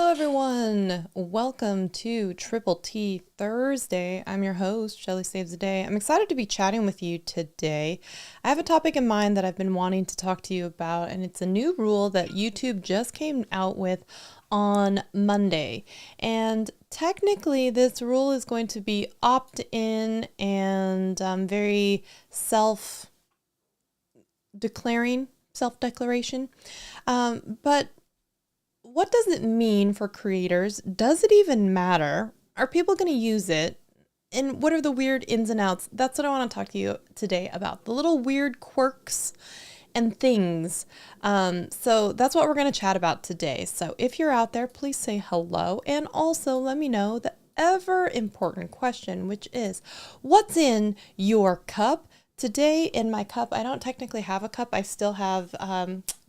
Hello, everyone. Welcome to Triple T Thursday. I'm your host, Shelly Saves the Day. I'm excited to be chatting with you today. I have a topic in mind that I've been wanting to talk to you about, and it's a new rule that YouTube just came out with on Monday. And technically, this rule is going to be opt-in and very self-declaration. But what does it mean for creators? Does it even matter? Are people going to use it? And what are the weird ins and outs? That's what I want to talk to you today about. The little weird quirks and things. So that's what we're going to chat about today. So if you're out there, please say hello. And also let me know the ever important question, which is, what's in your cup? Today in my cup, I don't technically have a cup. I still have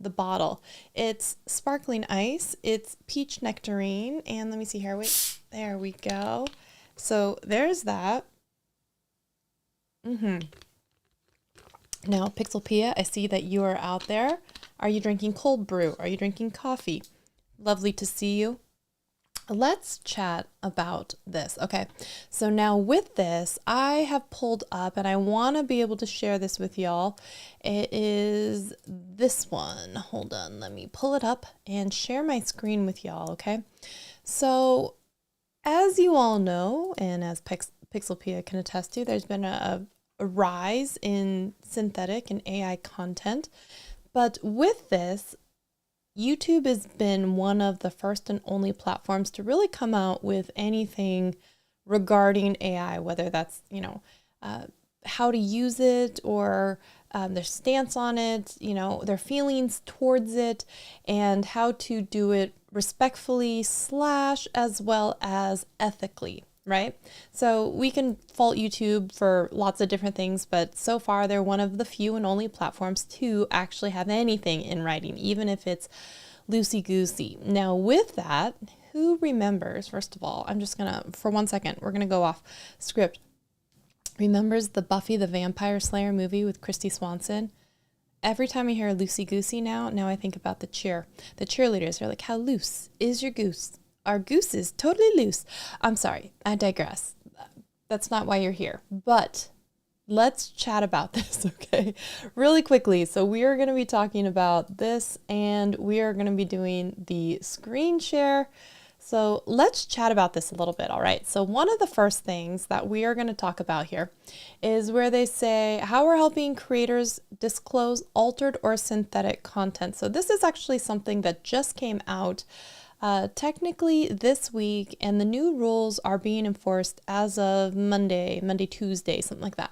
the bottle. It's sparkling ice. It's peach nectarine. And let me see here. Wait, there we go. So there's that. Now, Pixelpia, I see that you are out there. Are you drinking cold brew? Are you drinking coffee? Lovely to see you. Let's chat about this. Okay, so now with this, I have pulled up and I want to be able to share this with y'all. It is this one. Hold on, let me pull it up and share my screen with y'all, okay? So as you all know, and as Pixelpia can attest to, there's been a rise in synthetic and AI content. But with this, YouTube has been one of the first and only platforms to really come out with anything regarding AI, whether that's, how to use it or their stance on it, their feelings towards it, and how to do it respectfully / as well as ethically, right? So we can fault YouTube for lots of different things, but so far they're one of the few and only platforms to actually have anything in writing, even if it's loosey-goosey. Now with that, who remembers, first of all, I'm just gonna, for 1 second, we're gonna go off script. Remembers the Buffy the Vampire Slayer movie with Christy Swanson? Every time I hear loosey-goosey now I think about the cheerleaders. They're like, how loose is your goose? Our goose is totally loose. I'm sorry, I digress. That's not why you're here. But let's chat about this, okay? Really quickly. So we are going to be talking about this and we are going to be doing the screen share. So let's chat about this a little bit, all right? So one of the first things that we are going to talk about here is where they say how we're helping creators disclose altered or synthetic content. So this is actually something that just came out technically this week, and the new rules are being enforced as of Monday, Tuesday, something like that.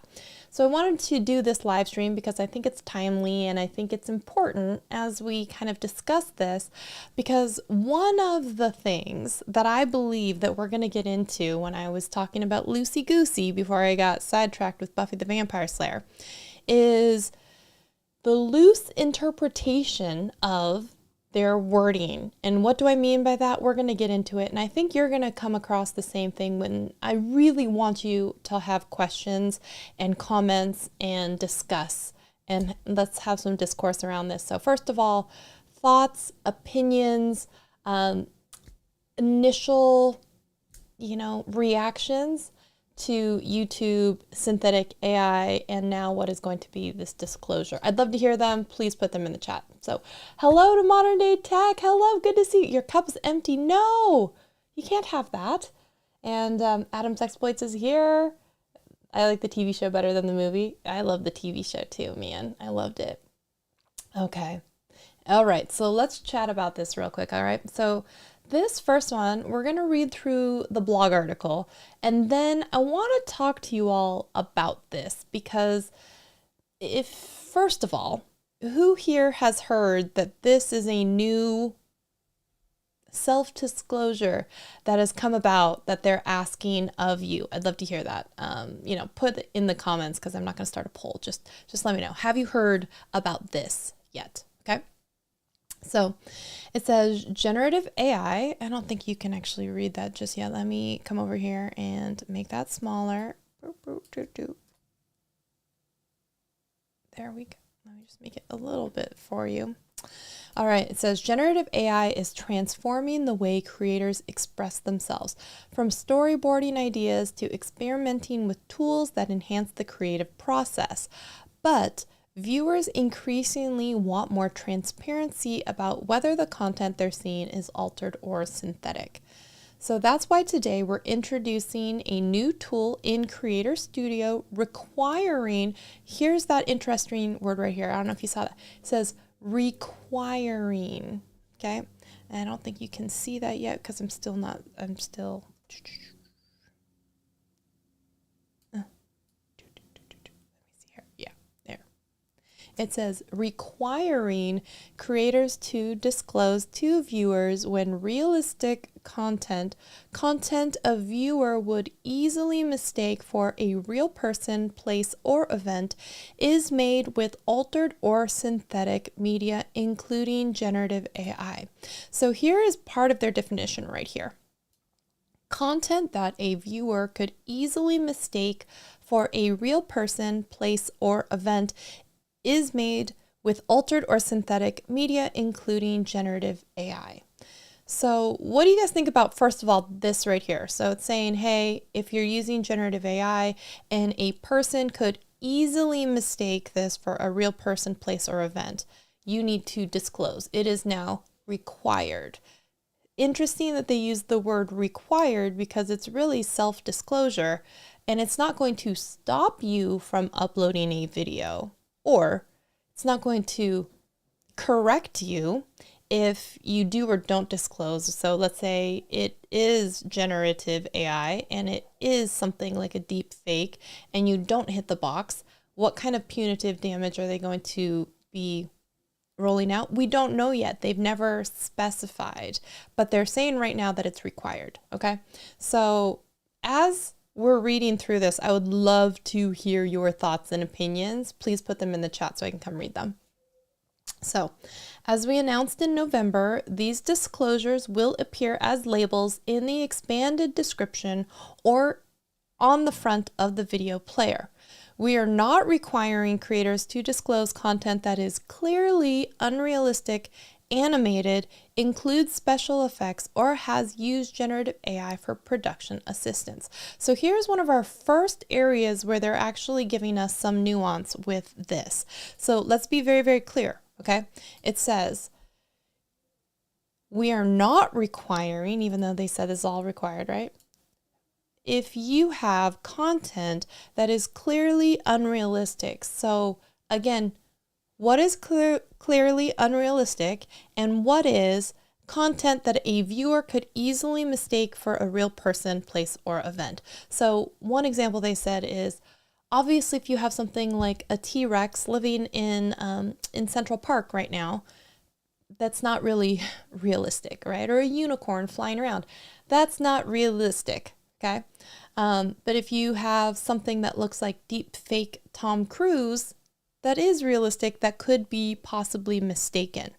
So I wanted to do this live stream because I think it's timely and I think it's important as we kind of discuss this, because one of the things that I believe that we're going to get into when I was talking about loosey-goosey before I got sidetracked with Buffy the Vampire Slayer is the loose interpretation of their wording. And what do I mean by that? We're going to get into it. And I think you're going to come across the same thing when I really want you to have questions and comments and discuss. And let's have some discourse around this. So first of all, thoughts, opinions, initial, reactions to YouTube, synthetic AI, and now what is going to be this disclosure. I'd love to hear them. Please put them in the chat. So hello to Modern Day Tech. Hello, good to see you. Your cup's empty. No, you can't have that. And Adam's Exploits is here. I like the TV show better than the movie. I love the TV show too, man. I loved it. Okay. All right, so let's chat about this real quick, all right? So this first one, we're going to read through the blog article, and then I want to talk to you all about this because first of all, who here has heard that this is a new self-disclosure that has come about that they're asking of you? I'd love to hear that. Put it in the comments because I'm not going to start a poll. Just let me know. Have you heard about this yet? Okay. So it says generative AI. I don't think you can actually read that just yet. Let me come over here and make that smaller. There we go. Let me just make it a little bit for you. All right, it says generative AI is transforming the way creators express themselves, from storyboarding ideas to experimenting with tools that enhance the creative process. But viewers increasingly want more transparency about whether the content they're seeing is altered or synthetic. So that's why today we're introducing a new tool in Creator Studio requiring, here's that interesting word right here. I don't know if you saw that. It says requiring, okay? And I don't think you can see that yet because let me see here. Yeah, there. It says requiring creators to disclose to viewers when realistic content a viewer would easily mistake for a real person, place, or event is made with altered or synthetic media, including generative AI. So here is part of their definition right here. Content that a viewer could easily mistake for a real person, place, or event is made with altered or synthetic media, including generative AI. So what do you guys think about, first of all, this right here? So it's saying, hey, if you're using generative AI and a person could easily mistake this for a real person, place, or event, you need to disclose. It is now required. Interesting that they use the word required because it's really self-disclosure, and it's not going to stop you from uploading a video, or it's not going to correct you if you do or don't disclose. So let's say it is generative AI and it is something like a deep fake and you don't hit the box. What kind of punitive damage are they going to be rolling out? We don't know yet. They've never specified, but they're saying right now that it's required. Okay. So as we're reading through this, I would love to hear your thoughts and opinions. Please put them in the chat so I can come read them. So, as we announced in November, these disclosures will appear as labels in the expanded description or on the front of the video player. We are not requiring creators to disclose content that is clearly unrealistic, animated, includes special effects, or has used generative AI for production assistance. So here's one of our first areas where they're actually giving us some nuance with this. So let's be very, very clear. Okay, it says we are not requiring, even though they said it's all required, right? If you have content that is clearly unrealistic. So again, what is clearly unrealistic, and what is content that a viewer could easily mistake for a real person, place, or event? So one example they said is, obviously, if you have something like a T-Rex living in Central Park right now, that's not really realistic, right? Or a unicorn flying around, that's not realistic, okay? But if you have something that looks like deep fake Tom Cruise, that is realistic, that could be possibly mistaken.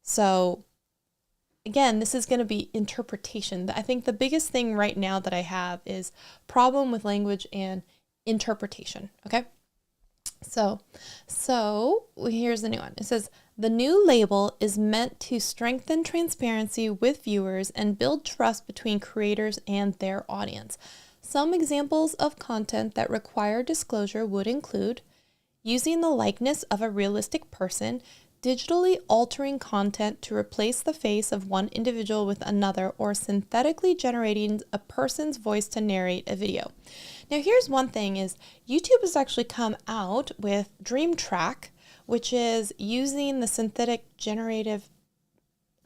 So again, this is going to be interpretation. I think the biggest thing right now that I have is problem with language and interpretation. Okay. So here's the new one. It says the new label is meant to strengthen transparency with viewers and build trust between creators and their audience. Some examples of content that require disclosure would include using the likeness of a realistic person, digitally altering content to replace the face of one individual with another, or synthetically generating a person's voice to narrate a video. Now, here's one thing is YouTube has actually come out with Dream Track, which is using the synthetic generative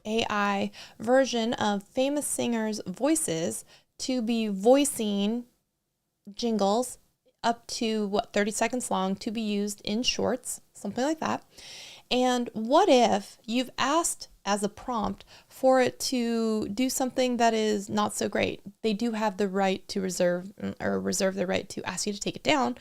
AI version of famous singers' voices to be voicing jingles up to 30 seconds long to be used in shorts, something like that. And what if you've asked as a prompt for it to do something that is not so great? They do have the right to reserve the right to ask you to take it down.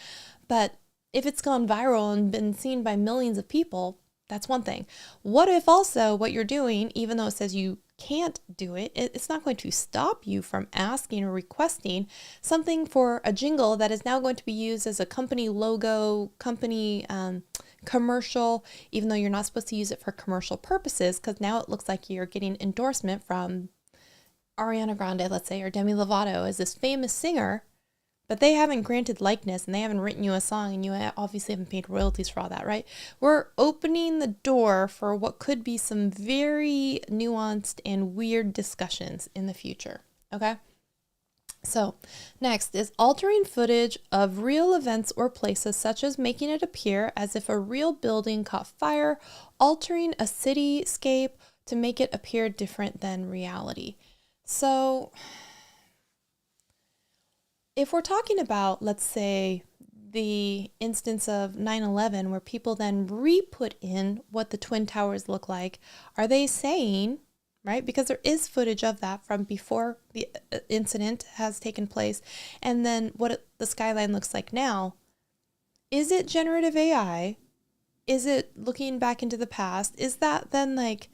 But if it's gone viral and been seen by millions of people, that's one thing. What if also what you're doing, even though it says you can't do it, it's not going to stop you from asking or requesting something for a jingle that is now going to be used as a company logo, company commercial, even though you're not supposed to use it for commercial purposes, because now it looks like you're getting endorsement from Ariana Grande, let's say, or Demi Lovato as this famous singer, but they haven't granted likeness and they haven't written you a song and you obviously haven't paid royalties for all that, right? We're opening the door for what could be some very nuanced and weird discussions in the future, okay? So next is altering footage of real events or places, such as making it appear as if a real building caught fire, altering a cityscape to make it appear different than reality. So if we're talking about, let's say, the instance of 9/11, where people then re-put in what the Twin Towers look like, are they saying, right? Because there is footage of that from before the incident has taken place, and then what the skyline looks like now. Is it generative AI? Is it looking back into the past? Is that then like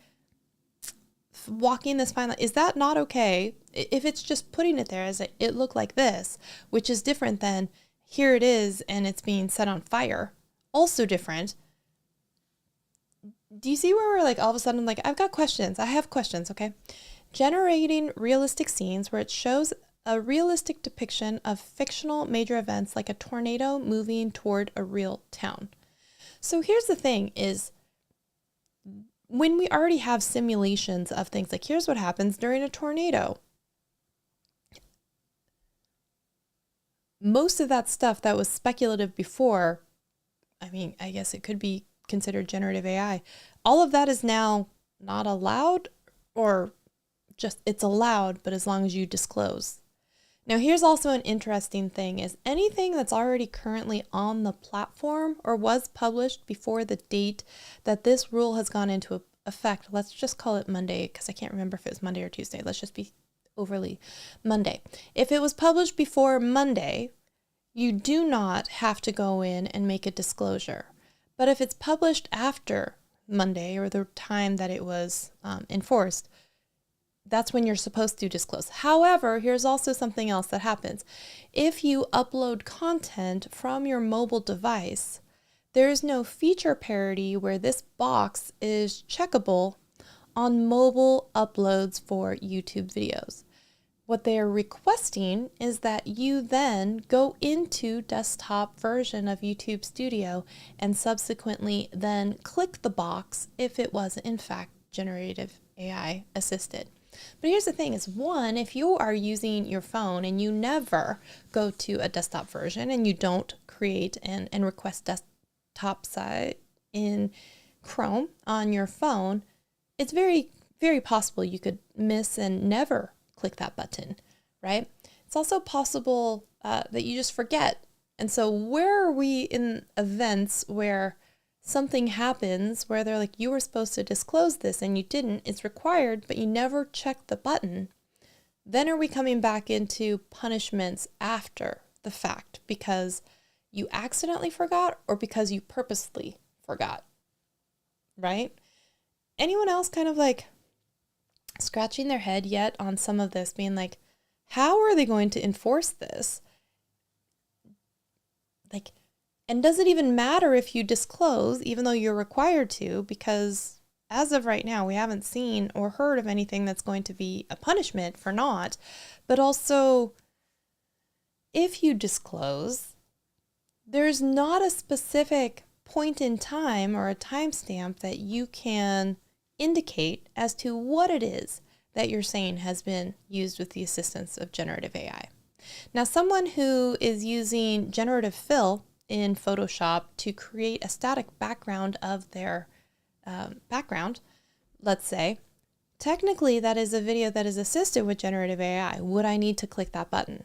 walking this fine line? Is that not okay? If it's just putting it there as it looked like this, which is different than here it is and it's being set on fire, also different. Do you see where we're like all of a sudden like, I've got questions. I have questions, okay? Generating realistic scenes where it shows a realistic depiction of fictional major events like a tornado moving toward a real town. So here's the thing is, when we already have simulations of things, like here's what happens during a tornado. Most of that stuff that was speculative before, I mean, I guess it could be considered generative AI. All of that is now not allowed, or just it's allowed, but as long as you disclose. Now, here's also an interesting thing is anything that's already currently on the platform or was published before the date that this rule has gone into effect. Let's just call it Monday, because I can't remember if it was Monday or Tuesday. Let's just be overly Monday. If it was published before Monday, you do not have to go in and make a disclosure. But if it's published after Monday or the time that it was enforced, that's when you're supposed to disclose. However, here's also something else that happens. If you upload content from your mobile device, there's no feature parity where this box is checkable on mobile uploads for YouTube videos. What they are requesting is that you then go into desktop version of YouTube Studio and subsequently then click the box if it was in fact generative AI assisted. But here's the thing is, one, if you are using your phone and you never go to a desktop version and you don't create and request desktop site in Chrome on your phone, it's very, very possible you could miss and never click that button, right? It's also possible that you just forget. And so where are we in events where something happens where they're like, you were supposed to disclose this and you didn't, it's required, but you never checked the button? Then are we coming back into punishments after the fact because you accidentally forgot or because you purposely forgot, right? Anyone else kind of like scratching their head yet on some of this, being like, how are they going to enforce this? Like, and does it even matter if you disclose, even though you're required to? Because as of right now, we haven't seen or heard of anything that's going to be a punishment for not. But also, if you disclose, there's not a specific point in time or a timestamp that you can indicate as to what it is that you're saying has been used with the assistance of generative AI. Now, someone who is using generative fill in Photoshop to create a static background of their background, let's say, technically that is a video that is assisted with generative AI. Would I need to click that button?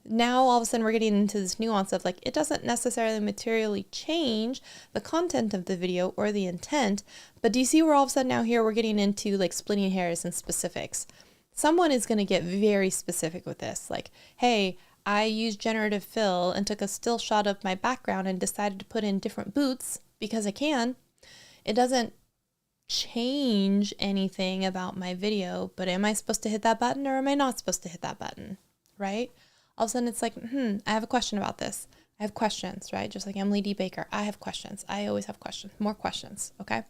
Now, all of a sudden, we're getting into this nuance of like, it doesn't necessarily materially change the content of the video or the intent, but do you see where all of a sudden now here we're getting into like splitting hairs and specifics? Someone is going to get very specific with this. Like, hey, I used generative fill and took a still shot of my background and decided to put in different boots because I can. It doesn't change anything about my video, but am I supposed to hit that button or am I not supposed to hit that button, right? All of a sudden it's like, I have a question about this. I have questions, right? Just like Emily D. Baker, I have questions. I always have questions, more questions, okay?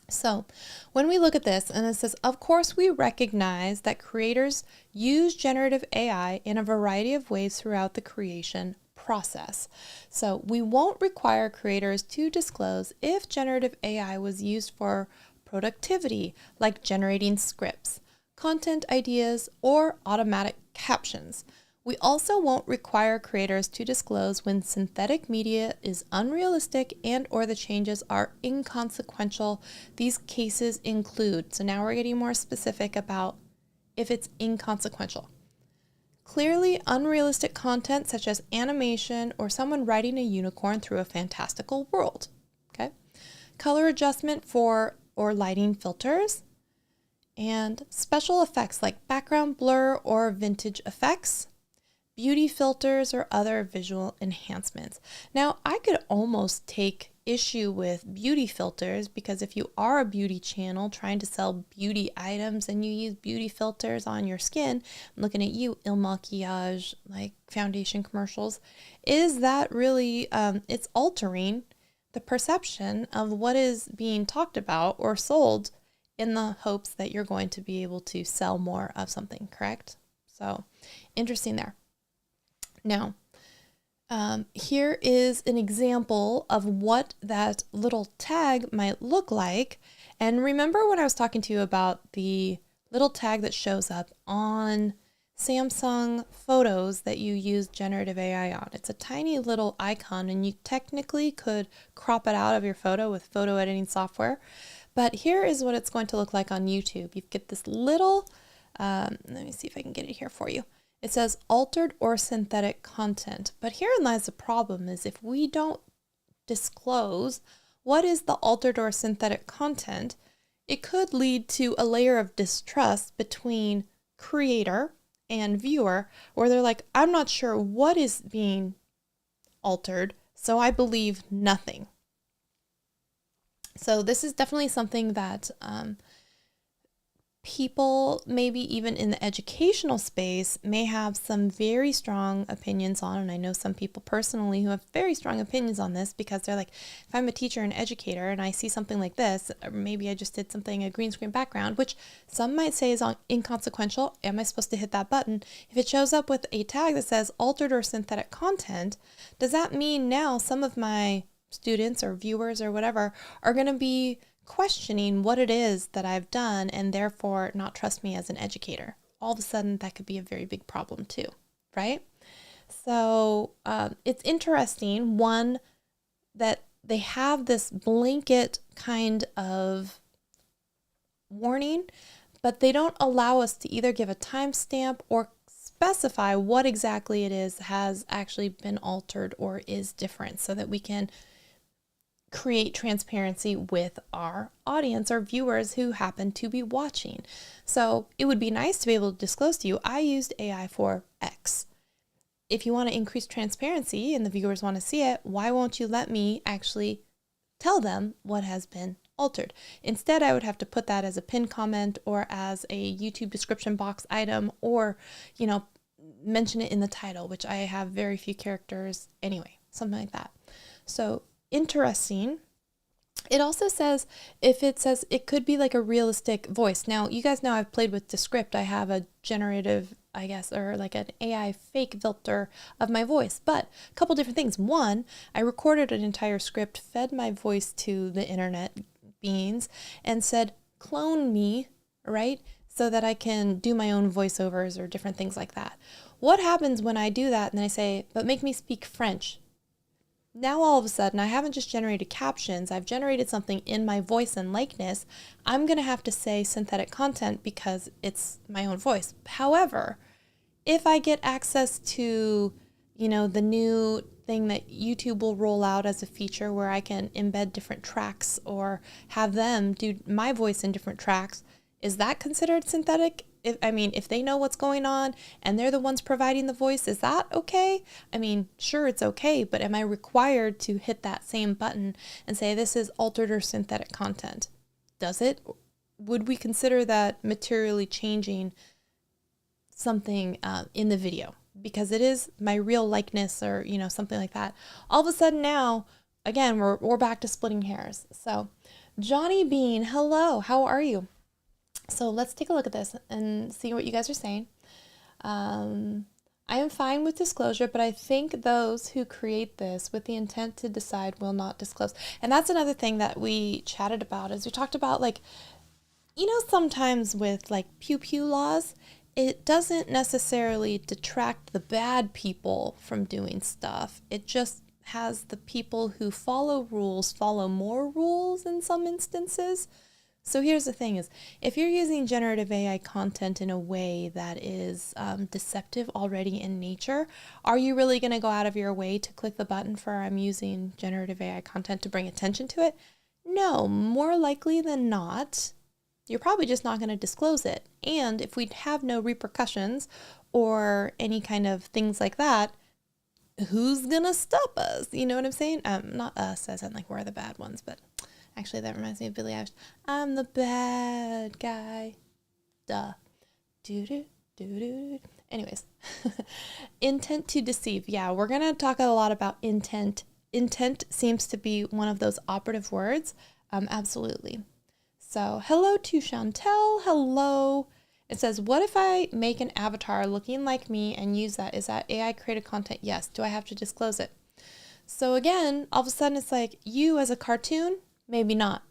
So when we look at this and it says, of course, we recognize that creators use generative AI in a variety of ways throughout the creation process. So we won't require creators to disclose if generative AI was used for productivity, like generating scripts, content ideas, or automatic captions. We also won't require creators to disclose when synthetic media is unrealistic and or the changes are inconsequential. These cases include, so now we're getting more specific about if it's inconsequential. Clearly unrealistic content such as animation or someone riding a unicorn through a fantastical world. Okay. Color adjustment for or lighting filters, and special effects like background blur or vintage effects, beauty filters, or other visual enhancements. Now, I could almost take issue with beauty filters because if you are a beauty channel trying to sell beauty items and you use beauty filters on your skin, I'm looking at you, Il Maquillage, like foundation commercials, is that really, it's altering the perception of what is being talked about or sold in the hopes that you're going to be able to sell more of something, correct? So interesting there. Now, here is an example of what that little tag might look like. And remember when I was talking to you about the little tag that shows up on Samsung photos that you use generative AI on? It's a tiny little icon and you technically could crop it out of your photo with photo editing software. But here is what it's going to look like on YouTube. You get this little, let me see if I can get it here for you. It says altered or synthetic content. But herein lies the problem is if we don't disclose what is the altered or synthetic content, it could lead to a layer of distrust between creator and viewer where they're like, I'm not sure what is being altered, so I believe nothing. So this is definitely something that people, maybe even in the educational space, may have some very strong opinions on. And I know some people personally who have very strong opinions on this because they're like, if I'm a teacher and educator and I see something like this, or maybe I just did something, a green screen background, which some might say is inconsequential. Am I supposed to hit that button? If it shows up with a tag that says altered or synthetic content, does that mean now some of my students or viewers or whatever are going to be questioning what it is that I've done and therefore not trust me as an educator? All of a sudden, that could be a very big problem too, right? So it's interesting, one, that they have this blanket kind of warning, but they don't allow us to either give a timestamp or specify what exactly it is has actually been altered or is different so that we can create transparency with our audience or viewers who happen to be watching. So it would be nice to be able to disclose to you, I used AI for X. If you want to increase transparency and the viewers want to see it, why won't you let me actually tell them what has been altered? Instead, I would have to put that as a pinned comment or as a YouTube description box item or, mention it in the title, which I have very few characters anyway, something like that. So interesting. It also says, if it says it could be like a realistic voice. Now, you guys know I've played with Descript. I have a generative, I guess, or like an AI fake filter of my voice. But a couple different things. One, I recorded an entire script, fed my voice to the internet beings, and said, clone me, right? So that I can do my own voiceovers or different things like that. What happens when I do that and then I say, but make me speak French? Now all of a sudden, I haven't just generated captions, I've generated something in my voice and likeness. I'm going to have to say synthetic content because it's my own voice. However, if I get access to, the new thing that YouTube will roll out as a feature where I can embed different tracks or have them do my voice in different tracks, is that considered synthetic? If they know what's going on and they're the ones providing the voice, is that okay? Sure, it's okay, but am I required to hit that same button and say this is altered or synthetic content? Does it? Would we consider that materially changing something in the video? because it is my real likeness or, you know, something like that. All of a sudden now, again, we're back to splitting hairs. So Johnny Bean, hello, how are you? So let's take a look at this and see what you guys are saying. I am fine with disclosure, but I think those who create this with the intent to decide will not disclose. And that's another thing that we chatted about, is we talked about, like, you know, sometimes with like pew pew laws, it doesn't necessarily detract the bad people from doing stuff. It just has the people who follow rules follow more rules in some instances. So here's the thing is, if you're using generative AI content in a way that is deceptive already in nature, are you really going to go out of your way to click the button for I'm using generative AI content to bring attention to it? No, more likely than not, you're probably just not going to disclose it. And if we have no repercussions or any kind of things like that, who's going to stop us? You know what I'm saying? Not us, as in like we're the bad ones, but actually that reminds me of Billie Eilish. I'm the bad guy. Duh. Doo-doo. Anyways, intent to deceive. Yeah, we're going to talk a lot about intent. Intent seems to be one of those operative words. Absolutely. So hello to Chantel. Hello. It says, what if I make an avatar looking like me and use that? Is that AI created content? Yes. Do I have to disclose it? So again, all of a sudden it's like, you as a cartoon, maybe not.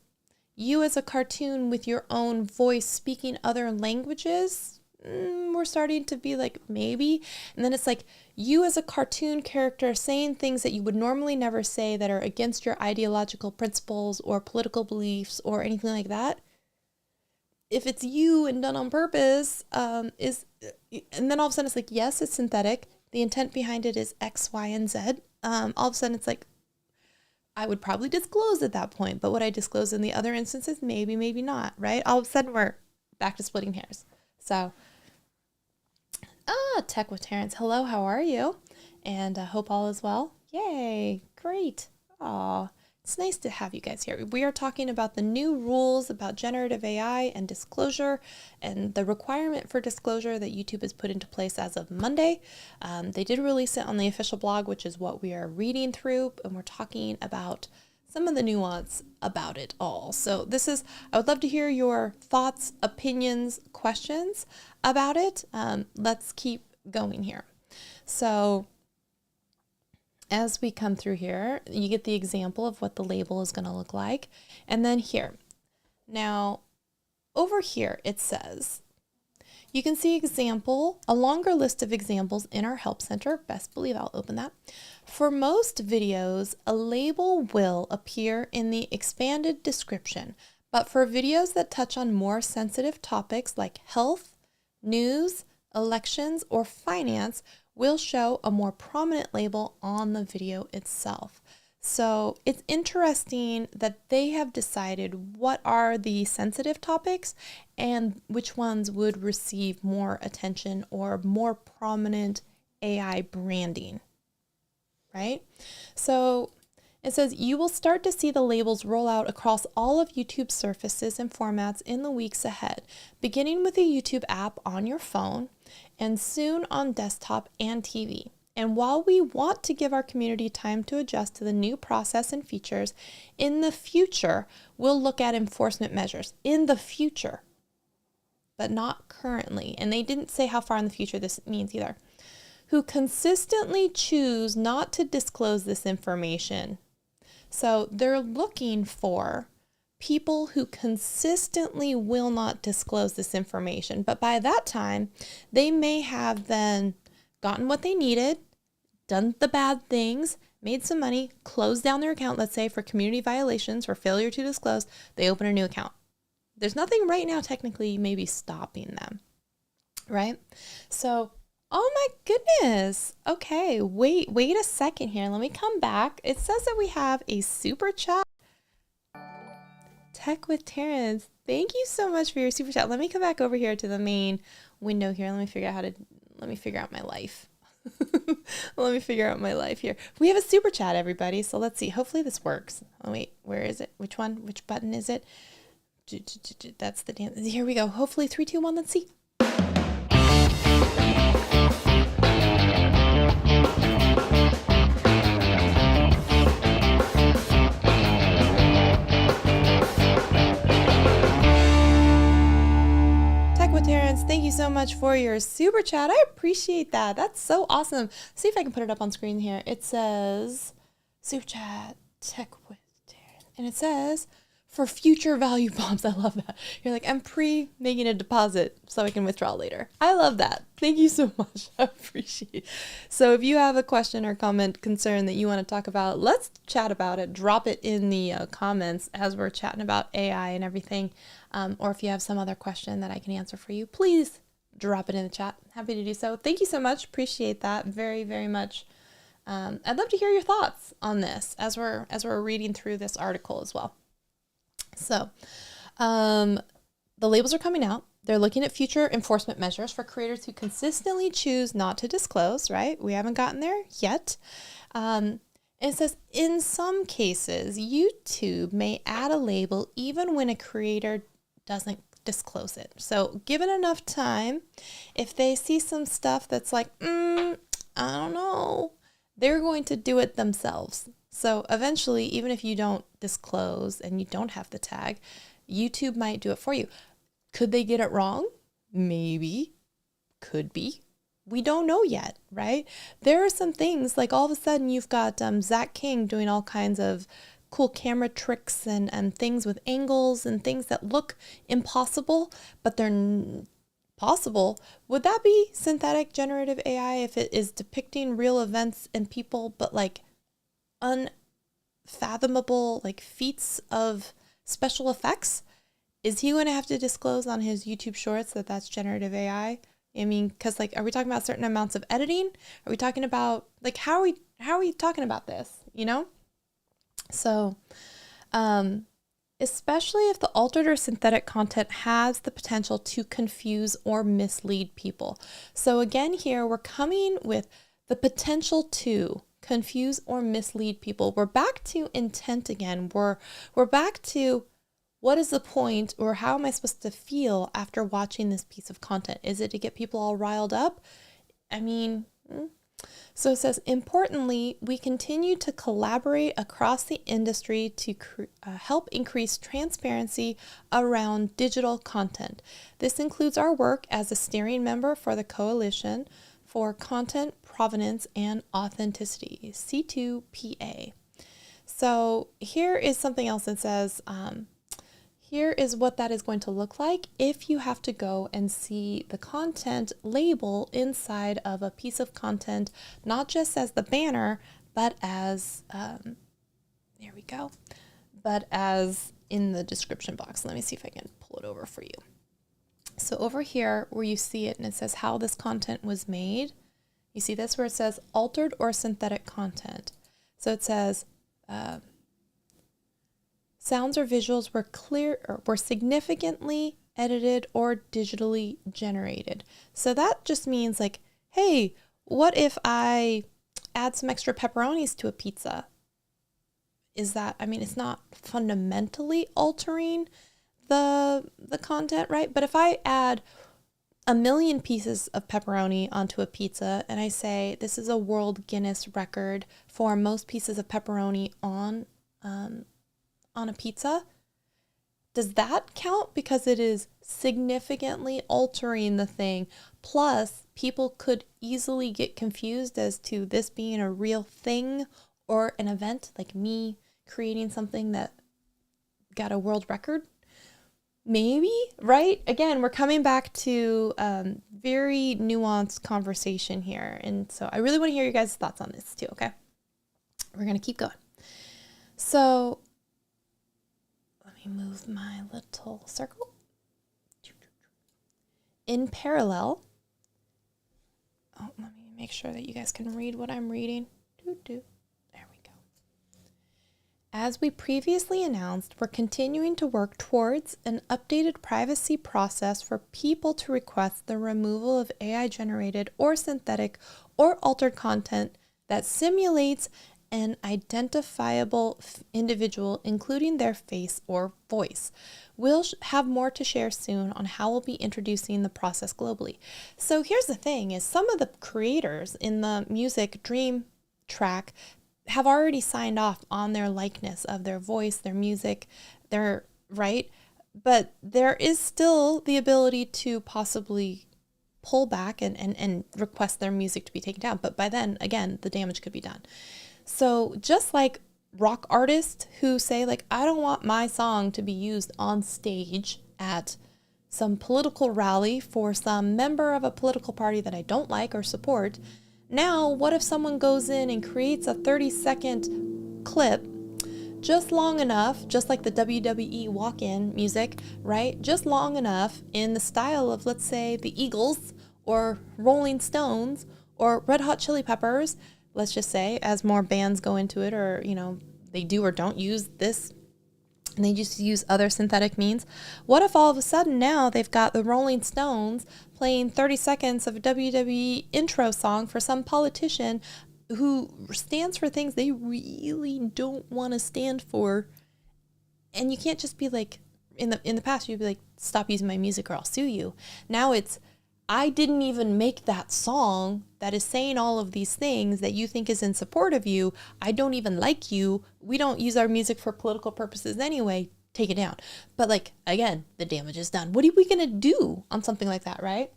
You as a cartoon with your own voice speaking other languages, we're starting to be like, maybe. And then it's like, you as a cartoon character saying things that you would normally never say that are against your ideological principles or political beliefs or anything like that. If it's you and done on purpose, and then all of a sudden it's like, yes, it's synthetic. The intent behind it is X, Y, and Z. All of a sudden it's like, I would probably disclose at that point, but would I disclose in the other instances? Maybe, maybe not, right? All of a sudden we're back to splitting hairs. So, Tech with Terrence. Hello, how are you? And I hope all is well. Yay, great. Aw, it's nice to have you guys here. We are talking about the new rules about generative AI and disclosure and the requirement for disclosure that YouTube has put into place as of Monday. They did release it on the official blog, which is what we are reading through, and we're talking about some of the nuance about it all. So I would love to hear your thoughts, opinions, questions about it. Let's keep going here. So as we come through here, you get the example of what the label is going to look like. And then here, now over here, it says, you can see a longer list of examples in our help center. Best believe I'll open that. For most videos, a label will appear in the expanded description, but for videos that touch on more sensitive topics like health, news, elections, or finance, we'll show a more prominent label on the video itself. So it's interesting that they have decided what are the sensitive topics and which ones would receive more attention or more prominent AI branding, right? So it says you will start to see the labels roll out across all of YouTube's surfaces and formats in the weeks ahead, beginning with the YouTube app on your phone and soon on desktop and TV. And while we want to give our community time to adjust to the new process and features, in the future, we'll look at enforcement measures. In the future, but not currently. And they didn't say how far in the future this means either. Who consistently choose not to disclose this information. So they're looking for people who consistently will not disclose this information. But by that time, they may have then gotten what they needed, done the bad things, made some money, closed down their account, let's say for community violations, for failure to disclose, they open a new account. There's nothing right now technically maybe stopping them, right? So, oh my goodness. Okay, wait a second here. Let me come back. It says that we have a super chat. Tech with Terrence, thank you so much for your super chat. Let me come back over here to the main window here. Let me figure out my life. Let me figure out my life here. We have a super chat, everybody. So let's see. Hopefully this works. Oh, wait, where is it? Which one? Which button is it? That's the dance. Here we go. Hopefully 3, 2, 1. Let's see. Aquaterrence, thank you so much for your super chat. I appreciate that. That's so awesome. See if I can put it up on screen here. It says super chat tech with Terrence, and it says for future value bombs. I love that. You're like, I'm making a deposit so I can withdraw later. I love that. Thank you so much. I appreciate it. So if you have a question or comment, concern that you want to talk about, let's chat about it. Drop it in the comments as we're chatting about AI and everything. Or if you have some other question that I can answer for you, please drop it in the chat. Happy to do so. Thank you so much. Appreciate that very, very much. I'd love to hear your thoughts on this as we're reading through this article as well. So, the labels are coming out. They're looking at future enforcement measures for creators who consistently choose not to disclose, right? We haven't gotten there yet. It says, in some cases, YouTube may add a label even when a creator doesn't disclose it. So given enough time, if they see some stuff that's like, I don't know, they're going to do it themselves. So eventually, even if you don't disclose and you don't have the tag, YouTube might do it for you. Could they get it wrong? Maybe. Could be. We don't know yet, right? There are some things like all of a sudden you've got Zach King doing all kinds of cool camera tricks and things with angles and things that look impossible, but they're possible. Would that be synthetic generative AI if it is depicting real events and people, but like unfathomable like feats of special effects? Is he going to have to disclose on his YouTube shorts that that's generative AI? I mean, because like, are we talking about certain amounts of editing? Are we talking about like, how are we talking about this, you know? So, especially if the altered or synthetic content has the potential to confuse or mislead people. So again, here we're coming with the potential to confuse or mislead people. We're back to intent again. We're back to what is the point, or how am I supposed to feel after watching this piece of content? Is it to get people all riled up? I mean, so it says, importantly, we continue to collaborate across the industry to help increase transparency around digital content. This includes our work as a steering member for the Coalition for Content Provenance and Authenticity, C2PA. So here is something else that says, here is what that is going to look like if you have to go and see the content label inside of a piece of content, not just as the banner, but as, there we go, but as in the description box. Let me see if I can pull it over for you. So over here where you see it and it says how this content was made, you see this where it says altered or synthetic content. So it says, sounds or visuals were significantly edited or digitally generated. So that just means like, hey, what if I add some extra pepperonis to a pizza? Is that, I mean, it's not fundamentally altering the content, right? But if I add 1 million pieces of pepperoni onto a pizza and I say, this is a world Guinness record for most pieces of pepperoni on a pizza, does that count because it is significantly altering the thing? Plus, people could easily get confused as to this being a real thing or an event, like me creating something that got a world record. Maybe, right? Again, we're coming back to very nuanced conversation here. And so I really want to hear your guys' thoughts on this too, okay? We're going to keep going. So move my little circle. In parallel, let me make sure that you guys can read what I'm reading. There we go. As we previously announced, we're continuing to work towards an updated privacy process for people to request the removal of AI-generated or synthetic or altered content that simulates an identifiable individual, including their face or voice. We'll have more to share soon on how we'll be introducing the process globally. So here's the thing, is some of the creators in the music Dream track have already signed off on their likeness of their voice, their music, their, right? But there is still the ability to possibly pull back and request their music to be taken down. But by then, again, the damage could be done. So just like rock artists who say, like, I don't want my song to be used on stage at some political rally for some member of a political party that I don't like or support. Now, what if someone goes in and creates a 30-second clip just long enough, just like the WWE walk-in music, right? Just long enough in the style of, let's say, the Eagles or Rolling Stones or Red Hot Chili Peppers, let's just say, as more bands go into it, or, you know, they do or don't use this and they just use other synthetic means. What if all of a sudden now they've got the Rolling Stones playing 30 seconds of a WWE intro song for some politician who stands for things they really don't want to stand for? And you can't just be like, in the past, you'd be like, stop using my music or I'll sue you. Now it's, I didn't even make that song that is saying all of these things that you think is in support of you. I don't even like you. We don't use our music for political purposes anyway. Take it down. But like, again, the damage is done. What are we going to do on something like that, right?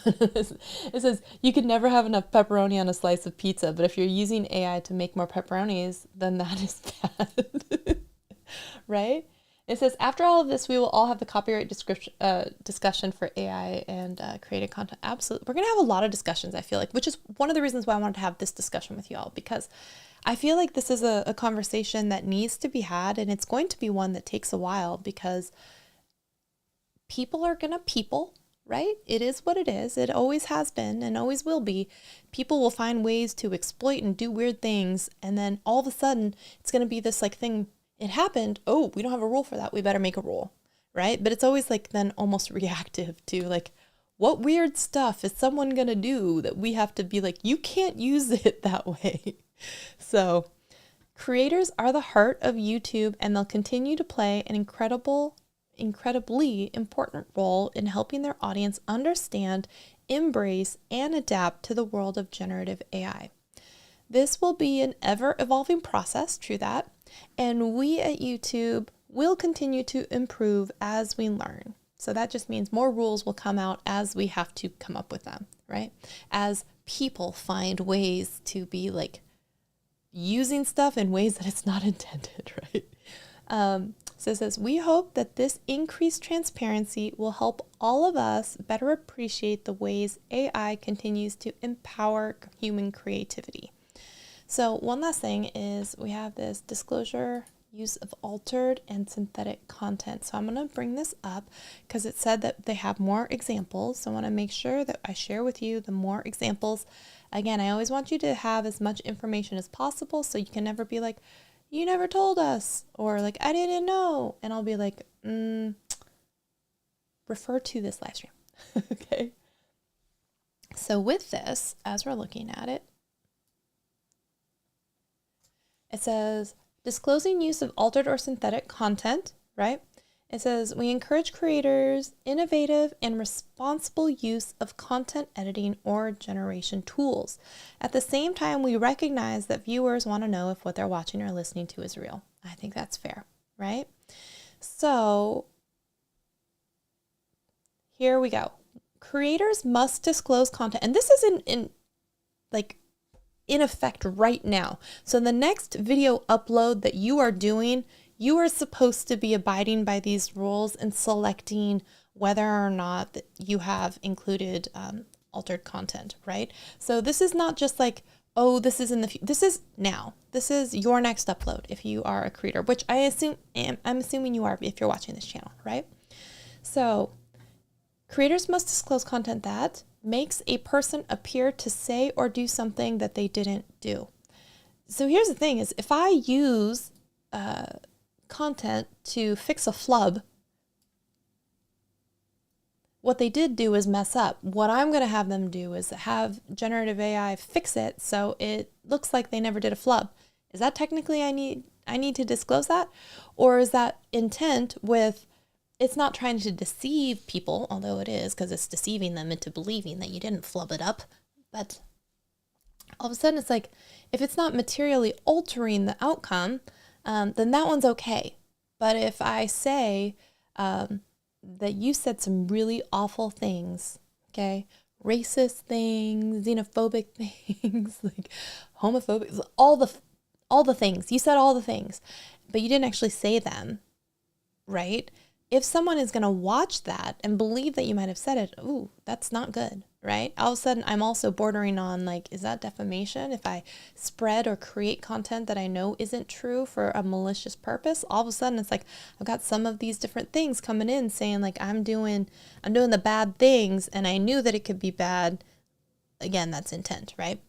It says, you could never have enough pepperoni on a slice of pizza, but if you're using AI to make more pepperonis, then that is bad. Right? It says, after all of this, we will all have the copyright discussion for AI and created content. Absolutely. We're going to have a lot of discussions, I feel like, which is one of the reasons why I wanted to have this discussion with you all, because I feel like this is a conversation that needs to be had, and it's going to be one that takes a while because people are going to people, right? It is what it is. It always has been and always will be. People will find ways to exploit and do weird things, and then all of a sudden, it's going to be this like thing. It happened. Oh, we don't have a rule for that. We better make a rule, right? But it's always like then almost reactive to like, what weird stuff is someone going to do that we have to be like, you can't use it that way. So creators are the heart of YouTube, and they'll continue to play an incredibly important role in helping their audience understand, embrace, and adapt to the world of generative AI. This will be an ever-evolving process, true that, and we at YouTube will continue to improve as we learn. So that just means more rules will come out as we have to come up with them, right? As people find ways to be like using stuff in ways that it's not intended, right? So it says, we hope that this increased transparency will help all of us better appreciate the ways AI continues to empower human creativity. So one last thing is we have this disclosure use of altered and synthetic content. So I'm going to bring this up because it said that they have more examples. So I want to make sure that I share with you the more examples. Again, I always want you to have as much information as possible so you can never be like, you never told us, or like, I didn't know. And I'll be like, refer to this live stream. Okay. So with this, as we're looking at it, it says, disclosing use of altered or synthetic content, right? It says, we encourage creators' innovative and responsible use of content editing or generation tools. At the same time, we recognize that viewers want to know if what they're watching or listening to is real. I think that's fair, right? So here we go. Creators must disclose content, and this is in effect right now. So the next video upload that you are doing, you are supposed to be abiding by these rules and selecting whether or not you have included altered content, right? So this is not just like, oh, this is in the this is now. This is your next upload if you are a creator, which I'm assuming you are if you're watching this channel, right? So creators must disclose content that makes a person appear to say or do something that they didn't do. So here's the thing is, if I use content to fix a flub, what they did do is mess up. What I'm going to have them do is have generative AI fix it so it looks like they never did a flub. Is that technically I need to disclose that? Or is that intent with, it's not trying to deceive people, although it is, because it's deceiving them into believing that you didn't flub it up. But all of a sudden it's like, if it's not materially altering the outcome, then that one's okay. But if I say, that you said some really awful things, okay? Racist things, xenophobic things, like homophobic, all the things. You said all the things, but you didn't actually say them, right? If someone is going to watch that and believe that you might have said it, ooh, that's not good, right? All of a sudden, I'm also bordering on like, is that defamation? If I spread or create content that I know isn't true for a malicious purpose, all of a sudden it's like, I've got some of these different things coming in saying like, I'm doing the bad things and I knew that it could be bad. Again, that's intent, right?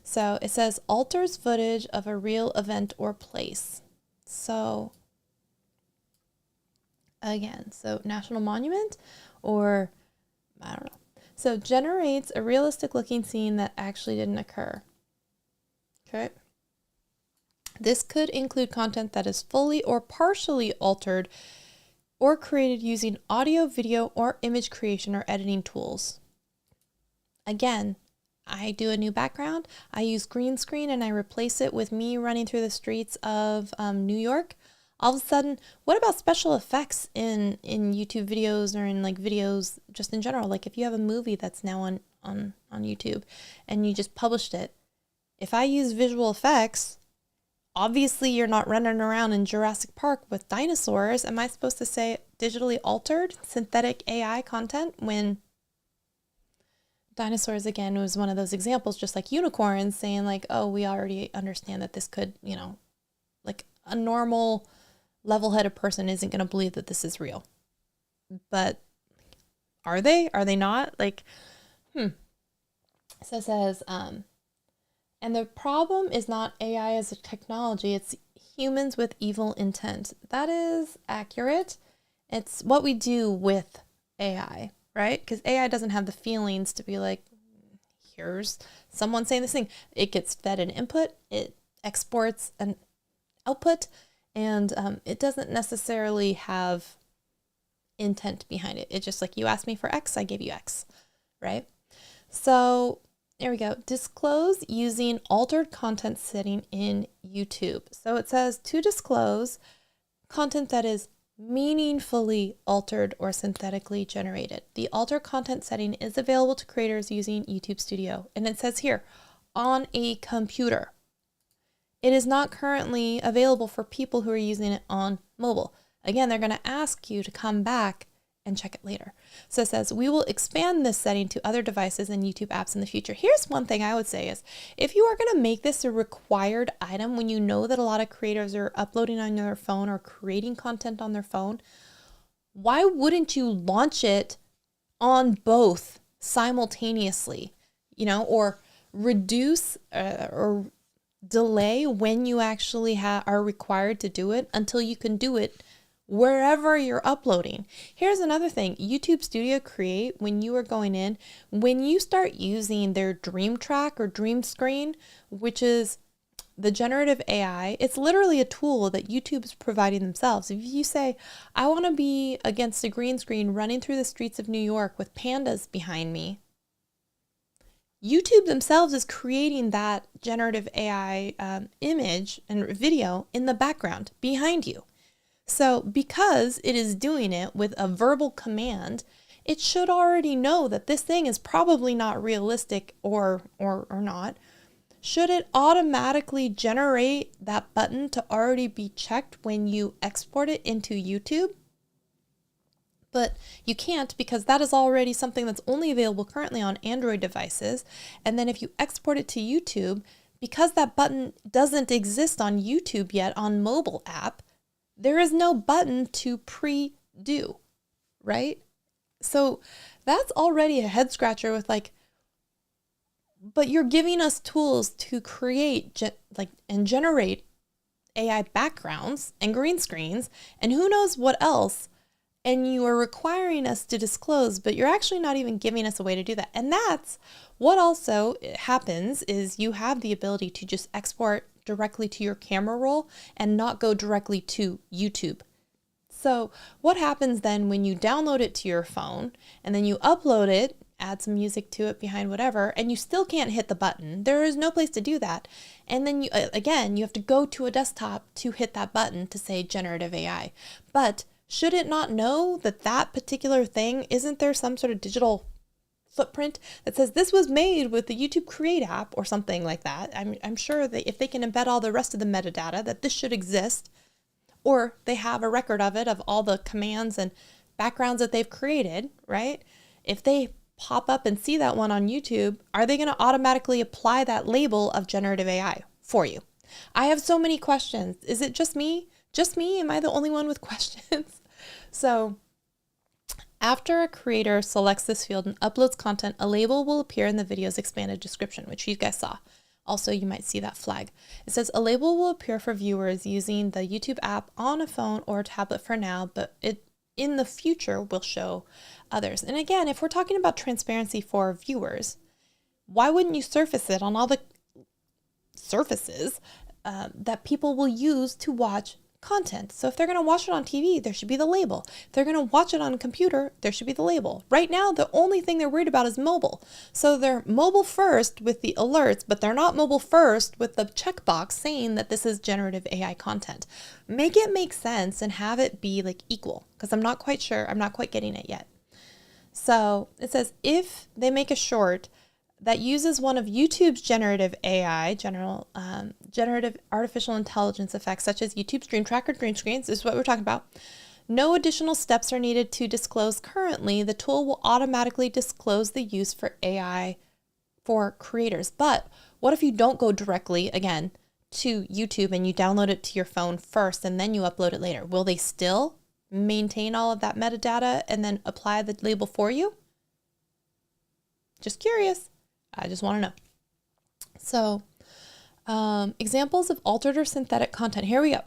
So it says alters footage of a real event or place. So again, so national monument or I don't know. So generates a realistic looking scene that actually didn't occur. Okay. This could include content that is fully or partially altered or created using audio, video, or image creation or editing tools. Again, I do a new background. I use green screen and I replace it with me running through the streets of New York. All of a sudden, what about special effects in YouTube videos or in like videos just in general? Like if you have a movie that's now on YouTube and you just published it, if I use visual effects, obviously you're not running around in Jurassic Park with dinosaurs. Am I supposed to say digitally altered synthetic AI content when dinosaurs, again, was one of those examples, just like unicorns saying like, oh, we already understand that this could, like a normal level-headed person isn't going to believe that this is real. But are they? Are they not? Like, So it says, and the problem is not AI as a technology, it's humans with evil intent. That is accurate. It's what we do with AI, right? Because AI doesn't have the feelings to be like, here's someone saying this thing. It gets fed an input, it exports an output, and it doesn't necessarily have intent behind it. It's just like, you asked me for X, I gave you X, right? So there we go. Disclose using altered content setting in YouTube. So it says to disclose content that is meaningfully altered or synthetically generated. The altered content setting is available to creators using YouTube Studio. And it says here, on a computer. It is not currently available for people who are using it on mobile. Again, they're going to ask you to come back and check it later. So it says, we will expand this setting to other devices and YouTube apps in the future. Here's one thing I would say is, if you are going to make this a required item when you know that a lot of creators are uploading on their phone or creating content on their phone, why wouldn't you launch it on both simultaneously, or reduce or delay when you actually are required to do it until you can do it wherever you're uploading. Here's another thing. YouTube Studio Create, when you are going in, when you start using their Dream Track or Dream Screen, which is the generative AI, it's literally a tool that YouTube's providing themselves. If you say, I want to be against a green screen running through the streets of New York with pandas behind me, YouTube themselves is creating that generative AI image and video in the background behind you. So because it is doing it with a verbal command, it should already know that this thing is probably not realistic or not. Should it automatically generate that button to already be checked when you export it into YouTube? But you can't, because that is already something that's only available currently on Android devices. And then if you export it to YouTube, because that button doesn't exist on YouTube yet on mobile app, there is no button to pre-do, right? So that's already a head scratcher with like, but you're giving us tools to create and generate AI backgrounds and green screens and who knows what else. And you are requiring us to disclose, but you're actually not even giving us a way to do that. And that's what also happens is you have the ability to just export directly to your camera roll and not go directly to YouTube. So what happens then when you download it to your phone and then you upload it, add some music to it behind whatever, and you still can't hit the button? There is no place to do that. And then you have to go to a desktop to hit that button to say generative AI. But should it not know that that particular thing, isn't there some sort of digital footprint that says this was made with the YouTube Create app or something like that? I'm sure that if they can embed all the rest of the metadata, that this should exist, or they have a record of it, of all the commands and backgrounds that they've created, right? If they pop up and see that one on YouTube, are they going to automatically apply that label of generative AI for you? I have so many questions. Is it just me? Just me? Am I the only one with questions? So after a creator selects this field and uploads content, a label will appear in the video's expanded description, which you guys saw. Also, you might see that flag. It says a label will appear for viewers using the YouTube app on a phone or a tablet for now, but it in the future will show others. And again, if we're talking about transparency for viewers, why wouldn't you surface it on all the surfaces that people will use to watch content? So if they're going to watch it on TV, there should be the label. If they're going to watch it on a computer, there should be the label. Right now, the only thing they're worried about is mobile. So they're mobile first with the alerts, but they're not mobile first with the checkbox saying that this is generative AI content. Make it make sense and have it be like equal, because I'm not quite sure. I'm not quite getting it yet. So it says if they make a short that uses one of YouTube's generative AI, generative artificial intelligence effects, such as YouTube's Dream Tracker, Dream Screens, this is what we're talking about. No additional steps are needed to disclose currently. The tool will automatically disclose the use for AI for creators. But what if you don't go directly, again, to YouTube and you download it to your phone first and then you upload it later? Will they still maintain all of that metadata and then apply the label for you? Just curious. I just want to know. So, examples of altered or synthetic content. Here we go.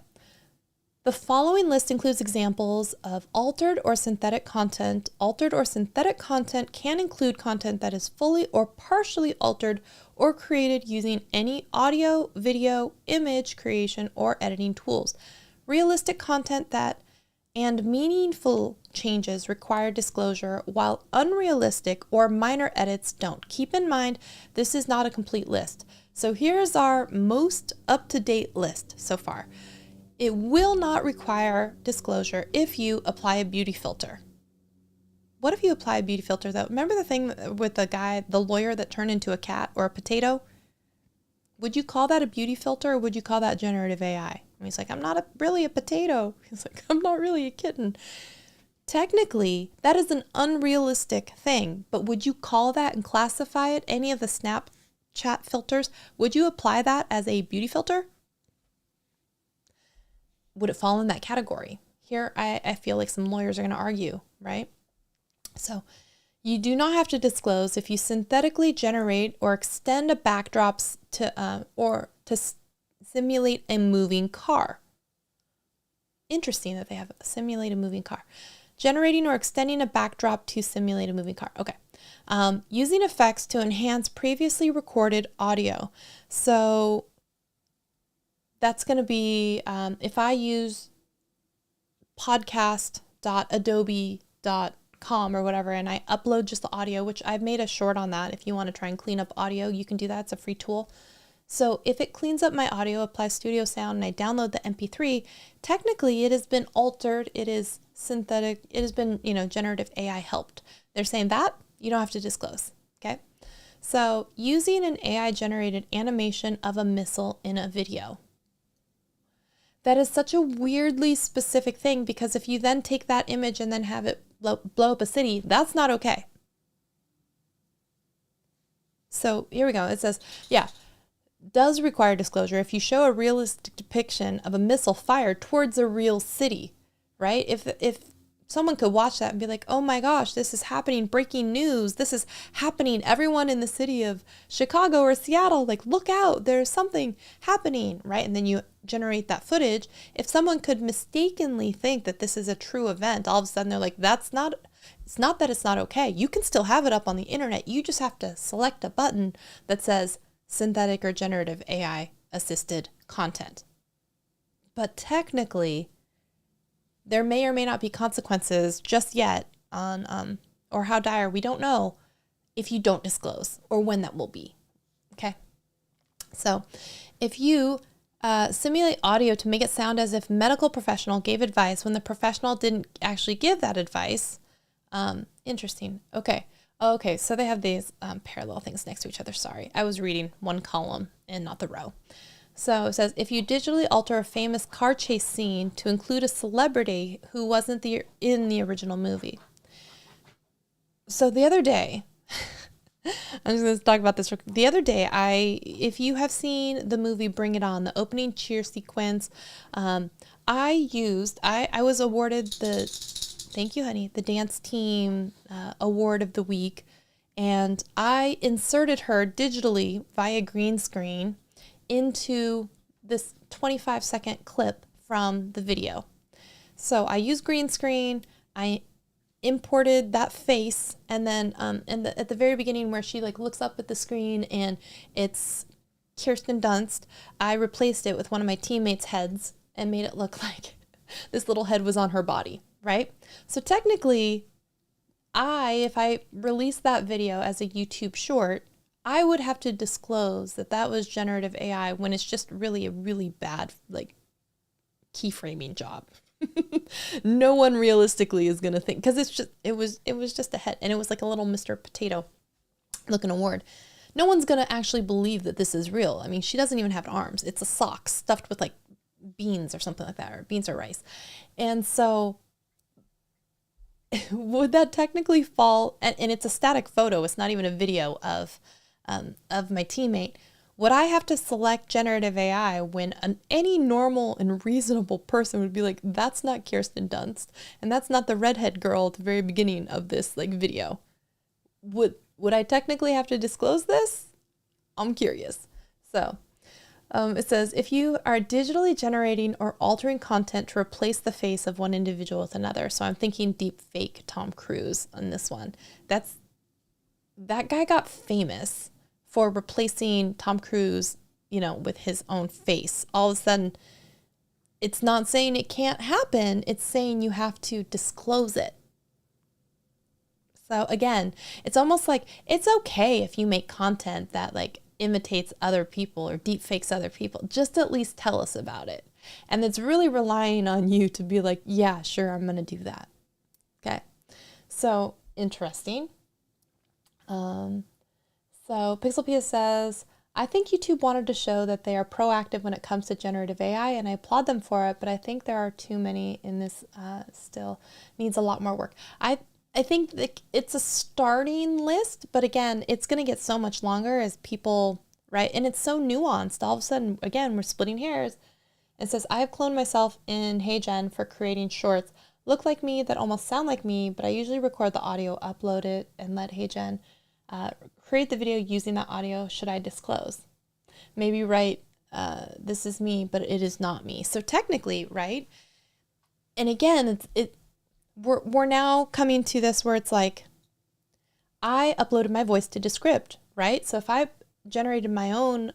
The following list includes examples of altered or synthetic content. Altered or synthetic content can include content that is fully or partially altered or created using any audio, video, image creation, or editing tools. Realistic content that and meaningful changes require disclosure, while unrealistic or minor edits don't. Keep in mind, this is not a complete list. So here's our most up-to-date list so far. It will not require disclosure if you apply a beauty filter. What if you apply a beauty filter though? Remember the thing with the guy, the lawyer that turned into a cat or a potato? Would you call that a beauty filter, or would you call that generative AI? And he's like, I'm not really a potato. He's like, I'm not really a kitten. Technically, that is an unrealistic thing, but would you call that and classify it, any of the Snapchat filters, would you apply that as a beauty filter? Would it fall in that category? Here, I feel like some lawyers are going to argue, right? So you do not have to disclose if you synthetically generate or extend a backdrop to simulate a moving car. Interesting that they have simulate a moving car. Generating or extending a backdrop to simulate a moving car. Okay. Using effects to enhance previously recorded audio. So that's going to be if I use podcast.adobe.com or whatever, and I upload just the audio, which I've made a short on that. If you want to try and clean up audio, you can do that. It's a free tool. So if it cleans up my audio, applies studio sound, and I download the MP3, technically it has been altered. It is synthetic. It has been, generative AI helped. They're saying that you don't have to disclose. Okay. So using an AI generated animation of a missile in a video. That is such a weirdly specific thing, because if you then take that image and then have it blow up a city, that's not okay. So here we go. It says, does require disclosure if you show a realistic depiction of a missile fired towards a real city, right? If someone could watch that and be like, oh my gosh, this is happening, breaking news, this is happening, everyone in the city of Chicago or Seattle, like, look out, there's something happening, right? And then you generate that footage. If someone could mistakenly think that this is a true event, all of a sudden they're like, it's not that it's not okay. You can still have it up on the internet. You just have to select a button that says synthetic or generative AI assisted content. But technically, there may or may not be consequences just yet on, or how dire, we don't know, if you don't disclose or when that will be. Okay. So if you Simulate audio to make it sound as if medical professional gave advice when the professional didn't actually give that advice. Interesting. Okay. Okay, so they have these parallel things next to each other. Sorry, I was reading one column and not the row. So it says, if you digitally alter a famous car chase scene to include a celebrity who wasn't in the original movie. So the other day, I'm just going to talk about this. The other day, if you have seen the movie Bring It On, the opening cheer sequence, I was awarded thank you, honey, the dance team award of the week. And I inserted her digitally via green screen into this 25-second clip from the video. So I used green screen. I imported that face, and then at the very beginning where she like looks up at the screen and it's Kirsten Dunst, I replaced it with one of my teammates' heads and made it look like this little head was on her body, right? So technically, if I release that video as a YouTube short, I would have to disclose that that was generative AI when it's just really a really bad like keyframing job. No one realistically is going to think, because it was just a head, and it was like a little Mr. Potato looking award. No one's going to actually believe that this is real. I mean, she doesn't even have arms. It's a sock stuffed with like beans or something like that, or beans or rice. And so would that technically fall, and it's a static photo, it's not even a video of my teammate. Would I have to select generative AI when any normal and reasonable person would be like, that's not Kirsten Dunst, and that's not the redhead girl at the very beginning of this like video? Would I technically have to disclose this? I'm curious. So it says, if you are digitally generating or altering content to replace the face of one individual with another. So I'm thinking deep fake Tom Cruise on this one. That guy got famous for replacing Tom Cruise, with his own face. All of a sudden, it's not saying it can't happen. It's saying you have to disclose it. So again, it's almost like it's okay if you make content that like imitates other people or deep fakes other people. Just at least tell us about it. And it's really relying on you to be like, yeah, sure, I'm going to do that. Okay. So interesting. So Pixelpia says, I think YouTube wanted to show that they are proactive when it comes to generative AI, and I applaud them for it, but I think there are too many in this, still needs a lot more work. I think that it's a starting list, but again, it's going to get so much longer as people, right? And it's so nuanced. All of a sudden, again, we're splitting hairs. It says, I have cloned myself in HeyGen for creating shorts. Look like me that almost sound like me, but I usually record the audio, upload it, and let HeyGen create the video using that audio. Should I disclose? Maybe write, this is me, but it is not me. So technically, right? And again, we're now coming to this where it's like, I uploaded my voice to Descript, right? So if I generated my own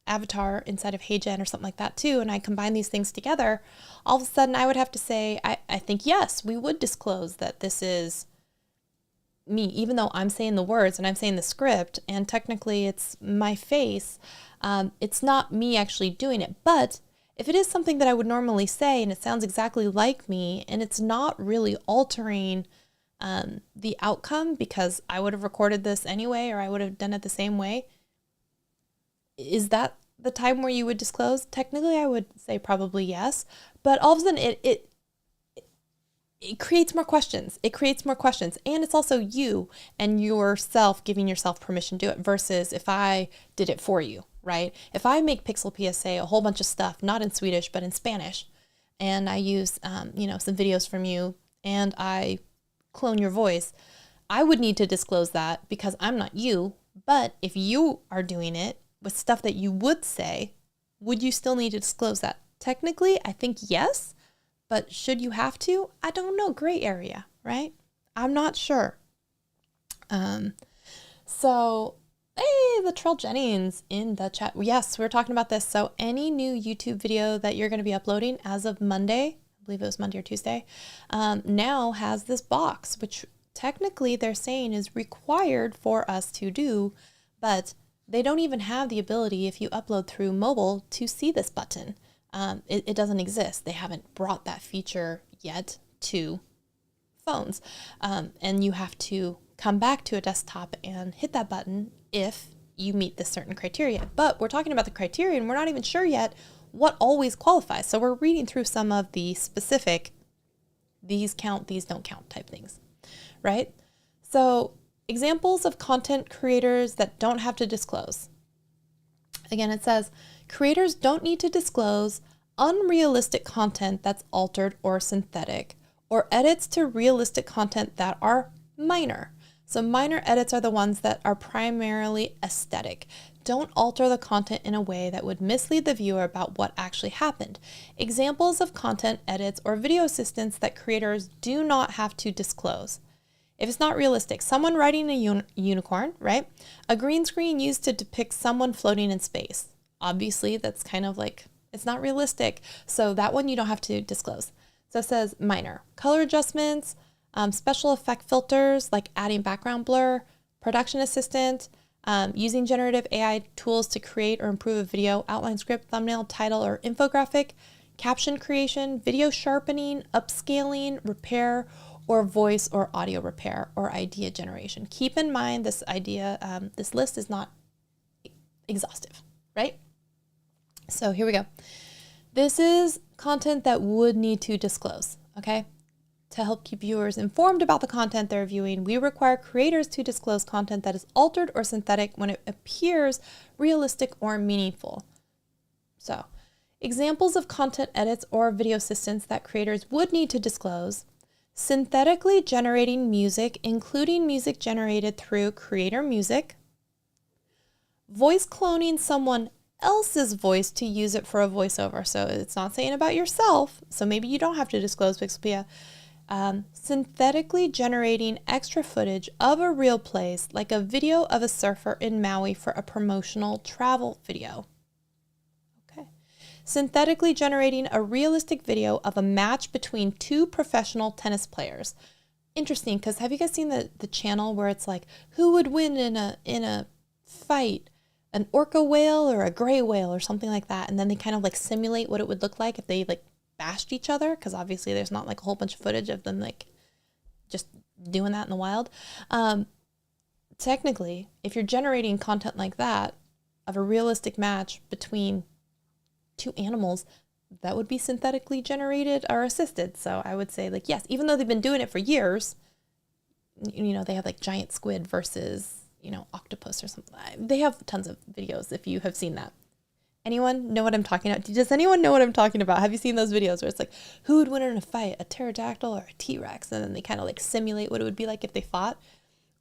avatar inside of HeyGen or something like that too, and I combine these things together, all of a sudden I would have to say, I think, yes, we would disclose that this is me, even though I'm saying the words and I'm saying the script, and technically it's my face. It's not me actually doing it. But if it is something that I would normally say and it sounds exactly like me and it's not really altering the outcome because I would have recorded this anyway, or I would have done it the same way, is that the time where you would disclose? Technically, I would say probably yes. But all of a sudden it creates more questions. It creates more questions. And it's also you and yourself giving yourself permission to do it versus if I did it for you, right? If I make Pixel PSA a whole bunch of stuff, not in Swedish, but in Spanish, and I use, some videos from you and I clone your voice, I would need to disclose that because I'm not you. But if you are doing it with stuff that you would say, would you still need to disclose that? Technically, I think yes. But should you have to? I don't know. Gray area, right? I'm not sure. So, hey, the Trill Jennings in the chat. Yes, we're talking about this. So any new YouTube video that you're going to be uploading as of Monday, I believe it was Monday or Tuesday, now has this box, which technically they're saying is required for us to do. But they don't even have the ability, if you upload through mobile, to see this button. It doesn't exist. They haven't brought that feature yet to phones. And you have to come back to a desktop and hit that button if you meet this certain criteria. But we're talking about the criteria and we're not even sure yet what always qualifies. So we're reading through some of the specific, these count, these don't count type things, right? So examples of content creators that don't have to disclose. Again, it says, creators don't need to disclose unrealistic content that's altered or synthetic, or edits to realistic content that are minor. So minor edits are the ones that are primarily aesthetic. Don't alter the content in a way that would mislead the viewer about what actually happened. Examples of content edits or video assistants that creators do not have to disclose. If it's not realistic, someone riding a unicorn, right? A green screen used to depict someone floating in space. Obviously, that's kind of like, it's not realistic. So that one you don't have to disclose. So it says minor. Color adjustments, special effect filters like adding background blur, production assistant, using generative AI tools to create or improve a video, outline script, thumbnail, title, or infographic, caption creation, video sharpening, upscaling, repair, or voice or audio repair, or idea generation. Keep in mind this idea, this list is not exhaustive, right? So here we go. This is content that would need to disclose, okay? To help keep viewers informed about the content they're viewing, we require creators to disclose content that is altered or synthetic when it appears realistic or meaningful. So, examples of content edits or video assistants that creators would need to disclose: synthetically generating music, including music generated through Creator Music, voice cloning someone else's voice to use it for a voiceover. So it's not saying about yourself, so maybe you don't have to disclose Pixelpia. Synthetically generating extra footage of a real place, like a video of a surfer in Maui for a promotional travel video. Okay. Synthetically generating a realistic video of a match between two professional tennis players. Interesting, because have you guys seen the channel where it's like, who would win in a fight? An orca whale or a gray whale or something like that. And then they kind of like simulate what it would look like if they like bashed each other, because obviously there's not like a whole bunch of footage of them like just doing that in the wild. Technically, if you're generating content like that of a realistic match between two animals, that would be synthetically generated or assisted. So I would say like, yes, even though they've been doing it for years, you know, they have like giant squid versus, you know, octopus or something. They have tons of videos if you have seen that. Anyone know what I'm talking about? Does anyone know what I'm talking about? Have you seen those videos where it's like, who would win in a fight, a pterodactyl or a T-Rex? And then they kind of like simulate what it would be like if they fought.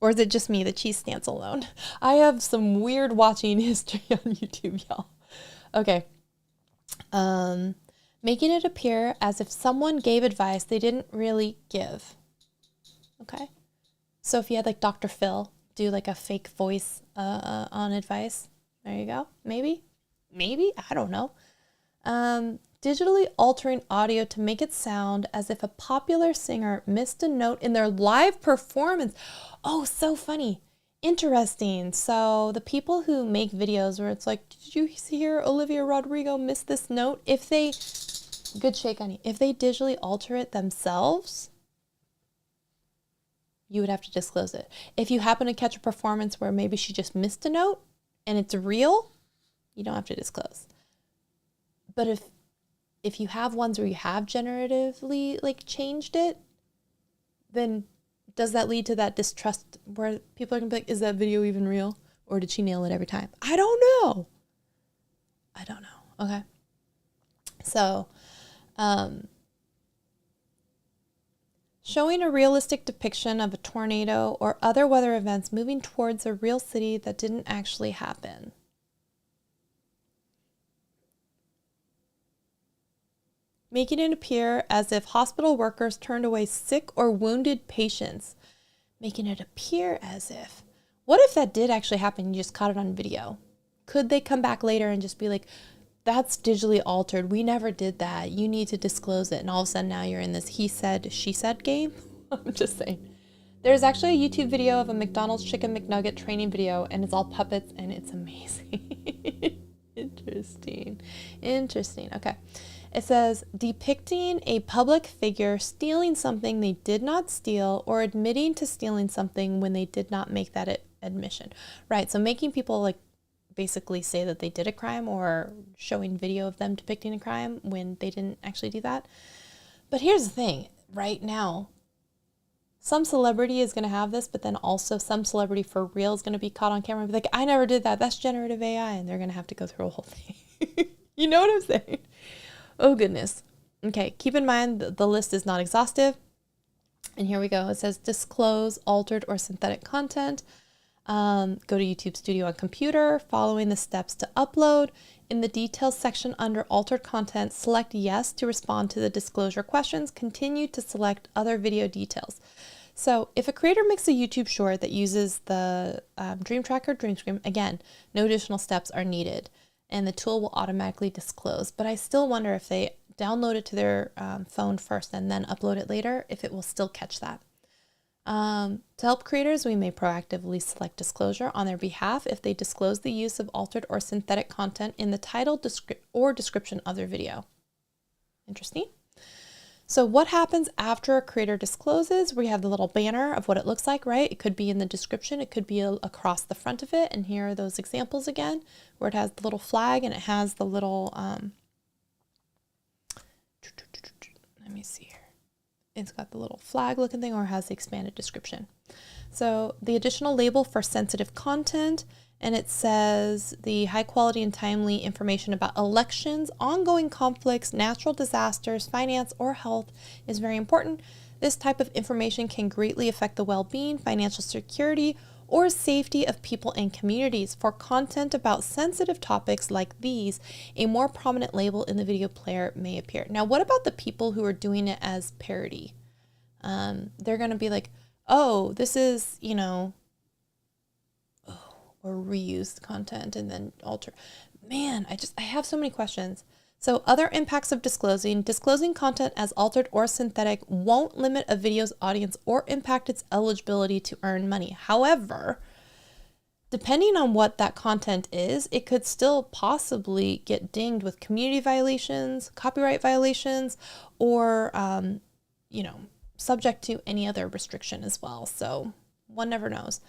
Or is it just me? The cheese stance alone. I have some weird watching history on YouTube, y'all. Okay. Making it appear as if someone gave advice they didn't really give. Okay. So if you had like Dr. Phil do like a fake voice on advice, there you go. Maybe, I don't know. Digitally altering audio to make it sound as if a popular singer missed a note in their live performance. Oh, so funny. Interesting. So the people who make videos where it's like, did you hear Olivia Rodrigo miss this note? If they, good shake, honey. If they digitally alter it themselves, you would have to disclose it. If you happen to catch a performance where maybe she just missed a note and it's real, you don't have to disclose. But if you have ones where you have generatively like changed it, then does that lead to that distrust where people are gonna be like, is that video even real? Or did she nail it every time? I don't know. Okay. So, showing a realistic depiction of a tornado or other weather events moving towards a real city that didn't actually happen. Making it appear as if hospital workers turned away sick or wounded patients. Making it appear as if. What if that did actually happen? You just caught it on video. Could they come back later and just be like, that's digitally altered. We never did that. You need to disclose it. And all of a sudden now you're in this he said, she said game. I'm just saying. There's actually a YouTube video of a McDonald's chicken McNugget training video, and it's all puppets, and it's amazing. Interesting. Okay. It says, depicting a public figure stealing something they did not steal or admitting to stealing something when they did not make that admission. Right. So making people like basically say that they did a crime, or showing video of them depicting a crime when they didn't actually do that. But here's the thing. Right now, some celebrity is going to have this, but then also some celebrity for real is going to be caught on camera and be like, I never did that. That's generative AI. And they're going to have to go through a whole thing. You know what I'm saying? Oh, goodness. Okay. Keep in mind that the list is not exhaustive. And here we go. It says disclose altered or synthetic content. Go to YouTube Studio on computer, following the steps to upload. In the details section under altered content, select yes to respond to the disclosure questions. Continue to select other video details. So if a creator makes a YouTube short that uses the Dream Tracker Dream Screen, again, no additional steps are needed, and the tool will automatically disclose. But I still wonder if they download it to their phone first and then upload it later, if it will still catch that. To help creators, we may proactively select disclosure on their behalf if they disclose the use of altered or synthetic content in the title or description of their video. Interesting. So what happens after a creator discloses? We have the little banner of what it looks like, right? It could be in the description. It could be across the front of it. And here are those examples again, where it has the little flag and it has the little, let me see here. It's got the little flag looking thing, or has the expanded description. So the additional label for sensitive content, and it says the high quality and timely information about elections, ongoing conflicts, natural disasters, finance, or health is very important. This type of information can greatly affect the well-being, financial security, or safety of people and communities. For content about sensitive topics like these, a more prominent label in the video player may appear. Now, what about the people who are doing it as parody? They're going to be like, oh, this is, or reused content and then alter. Man, I have so many questions. So other impacts of disclosing content as altered or synthetic won't limit a video's audience or impact its eligibility to earn money. However, depending on what that content is, it could still possibly get dinged with community violations, copyright violations, or, subject to any other restriction as well. So one never knows.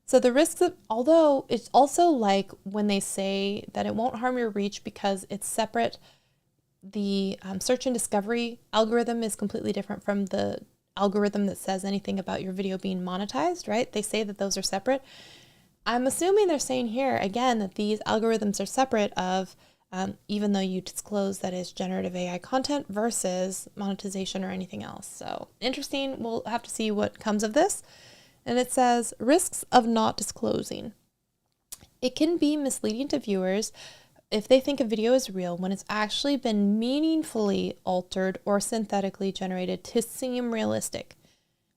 So the risks of, although it's also like when they say that it won't harm your reach because it's separate, the search and discovery algorithm is completely different from the algorithm that says anything about your video being monetized, right? They say that those are separate. I'm assuming they're saying here, again, that these algorithms are separate of, even though you disclose that it's generative AI content versus monetization or anything else. So interesting. We'll have to see what comes of this. And it says risks of not disclosing. It can be misleading to viewers if they think a video is real when it's actually been meaningfully altered or synthetically generated to seem realistic.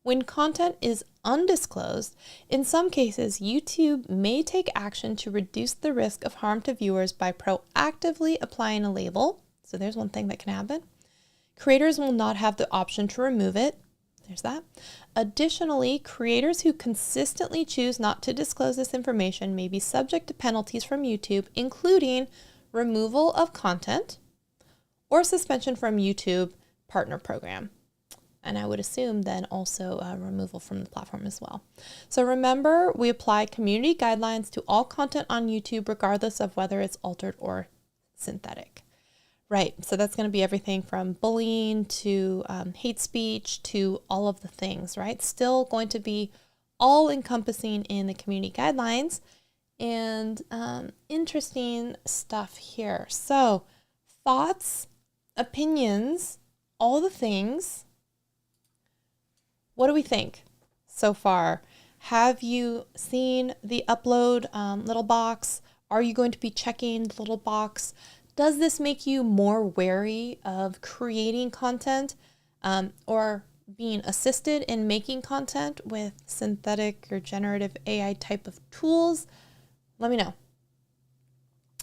When content is undisclosed, in some cases, YouTube may take action to reduce the risk of harm to viewers by proactively applying a label. So there's one thing that can happen. Creators will not have the option to remove it. There's that. Additionally, creators who consistently choose not to disclose this information may be subject to penalties from YouTube, including removal of content or suspension from YouTube partner program. And I would assume then also removal from the platform as well. So remember, we apply community guidelines to all content on YouTube, regardless of whether it's altered or synthetic. Right, so that's going to be everything from bullying to hate speech to all of the things, right? Still going to be all encompassing in the community guidelines, and interesting stuff here. So thoughts, opinions, all the things. What do we think so far? Have you seen the upload little box? Are you going to be checking the little box? Does this make you more wary of creating content or being assisted in making content with synthetic or generative AI type of tools? Let me know.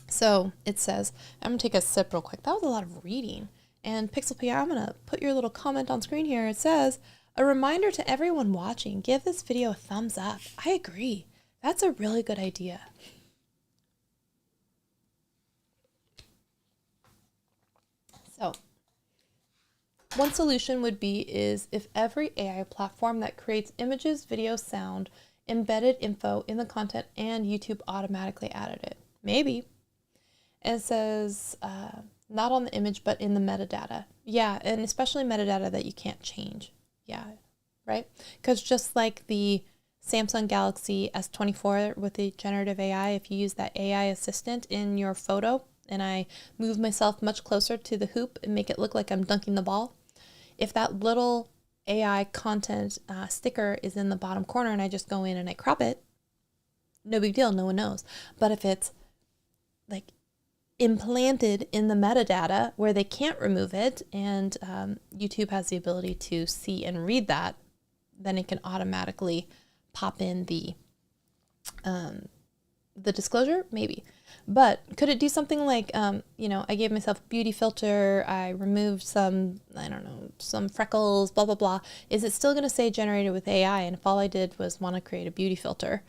So it says, I'm going to take a sip real quick. That was a lot of reading. And Pixel P, I'm going to put your little comment on screen here. It says, A reminder to everyone watching, give this video a thumbs up. I agree. That's a really good idea. So one solution would be is if every AI platform that creates images, video, sound, embedded info in the content and YouTube automatically added it. Maybe. And it says not on the image, but in the metadata. Yeah, and especially metadata that you can't change. Yeah, right? Because just like the Samsung Galaxy S24 with the generative AI, if you use that AI assistant in your photo and I move myself much closer to the hoop and make it look like I'm dunking the ball, if that little AI content sticker is in the bottom corner and I just go in and I crop it, no big deal, no one knows. But if it's like implanted in the metadata where they can't remove it and YouTube has the ability to see and read that, then it can automatically pop in the disclosure, maybe. But could it do something like, I gave myself a beauty filter, I removed some, some freckles, blah, blah, blah. Is it still going to say generated with AI? And if all I did was want to create a beauty filter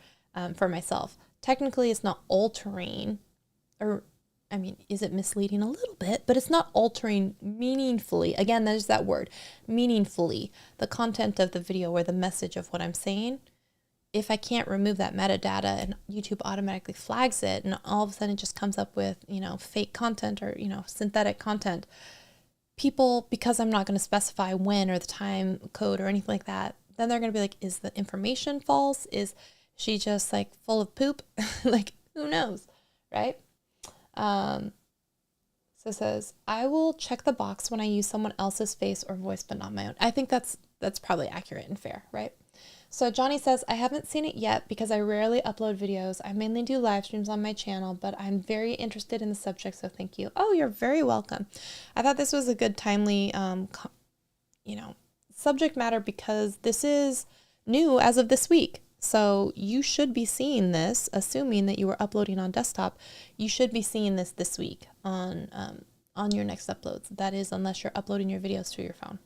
for myself, technically it's not altering, is it misleading a little bit, but it's not altering meaningfully. Again, there's that word, meaningfully, the content of the video or the message of what I'm saying. If I can't remove that metadata and YouTube automatically flags it and all of a sudden it just comes up with, fake content or, synthetic content, people, because I'm not going to specify when or the time code or anything like that, then they're going to be like, is the information false? Is she just like full of poop? Like, who knows, right? So it says, I will check the box when I use someone else's face or voice, but not my own. I think that's probably accurate and fair, right? So Johnny says, I haven't seen it yet because I rarely upload videos. I mainly do live streams on my channel, but I'm very interested in the subject, so thank you. Oh, you're very welcome. I thought this was a good, timely, subject matter because this is new as of this week. So you should be seeing this, assuming that you were uploading on desktop, you should be seeing this week on your next uploads. That is, unless you're uploading your videos to your phone.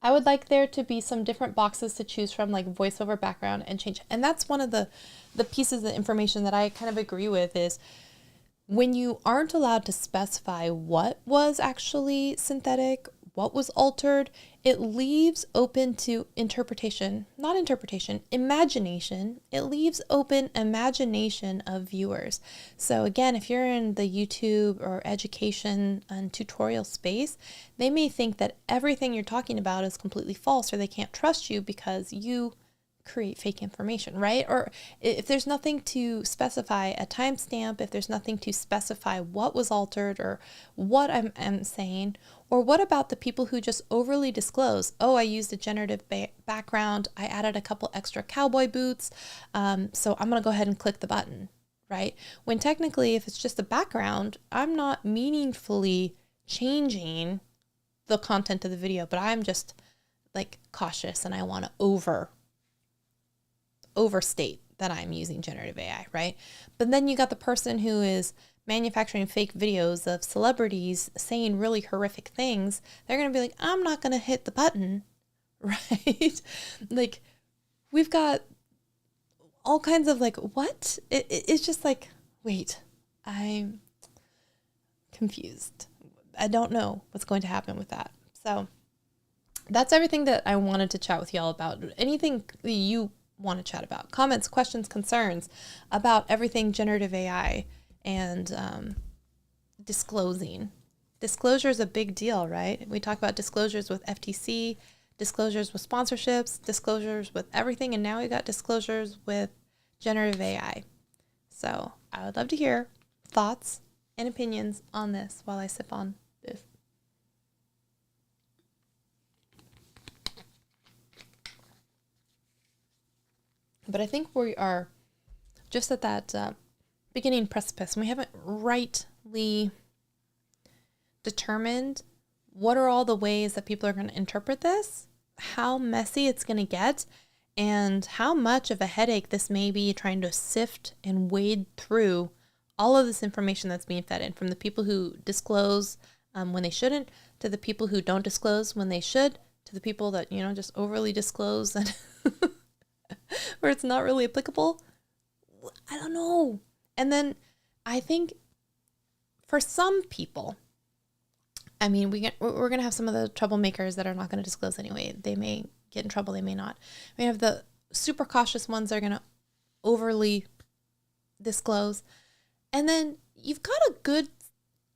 I would like there to be some different boxes to choose from, like voiceover, background, and change. And that's one of the pieces of information that I kind of agree with is when you aren't allowed to specify what was actually synthetic, what was altered, it leaves open to interpretation, not interpretation, imagination. It leaves open imagination of viewers. So again, if you're in the YouTube or education and tutorial space, they may think that everything you're talking about is completely false or they can't trust you because you create fake information, right? Or if there's nothing to specify a timestamp, if there's nothing to specify what was altered or what I'm saying, or what about the people who just overly disclose, oh, I used a generative background, I added a couple extra cowboy boots, so I'm going to go ahead and click the button, right? When technically, if it's just a background, I'm not meaningfully changing the content of the video, but I'm just like cautious and I want to overstate that I'm using generative AI, right? But then you got the person who is manufacturing fake videos of celebrities saying really horrific things. They're going to be like, I'm not going to hit the button, right? Like, we've got all kinds of like, what? It's just like, wait, I'm confused. I don't know what's going to happen with that. So that's everything that I wanted to chat with y'all about. Anything that you want to chat about, comments, questions, concerns about everything generative AI and disclosing. Disclosure is a big deal, right? We talk about disclosures with FTC, disclosures with sponsorships, disclosures with everything, and now we got disclosures with generative AI. So I would love to hear thoughts and opinions on this while I sip on this. But I think we are just at that beginning precipice, and we haven't rightly determined what are all the ways that people are going to interpret this, how messy it's going to get, and how much of a headache this may be trying to sift and wade through all of this information that's being fed in, from the people who disclose when they shouldn't, to the people who don't disclose when they should, to the people that, you know, just overly disclose and where it's not really applicable. I don't know. And then I think for some people, I mean, we're going to have some of the troublemakers that are not going to disclose anyway. They may get in trouble. They may not. We have the super cautious ones that are going to overly disclose. And then you've got a good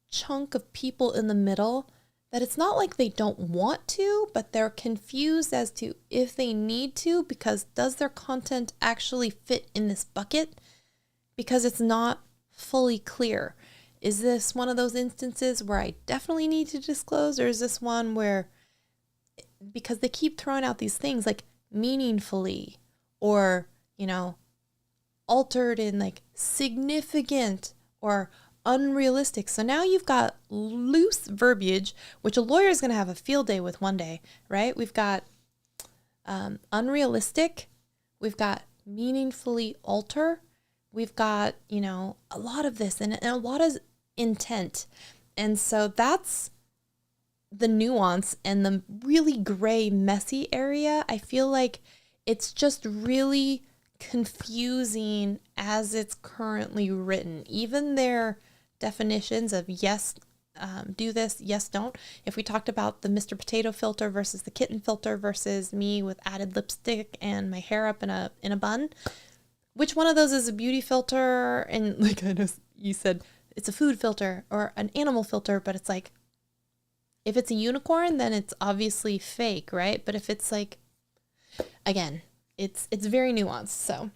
chunk of people in the middle that it's not like they don't want to, but they're confused as to if they need to, because does their content actually fit in this bucket? Because it's not fully clear. Is this one of those instances where I definitely need to disclose, or is this one where, because they keep throwing out these things like meaningfully or, you know, altered in like significant or unrealistic. So now you've got loose verbiage, which a lawyer is going to have a field day with one day, right? We've got unrealistic. We've got meaningfully alter. We've got, you know, a lot of this and a lot of intent. And so that's the nuance and the really gray, messy area. I feel like it's just really confusing as it's currently written. Even their definitions of yes, do this, yes, don't. If we talked about the Mr. Potato filter versus the kitten filter versus me with added lipstick and my hair up in a bun, which one of those is a beauty filter? And like, I know you said it's a food filter or an animal filter, but it's like, if it's a unicorn, then it's obviously fake, right? But if it's like, again, it's very nuanced. So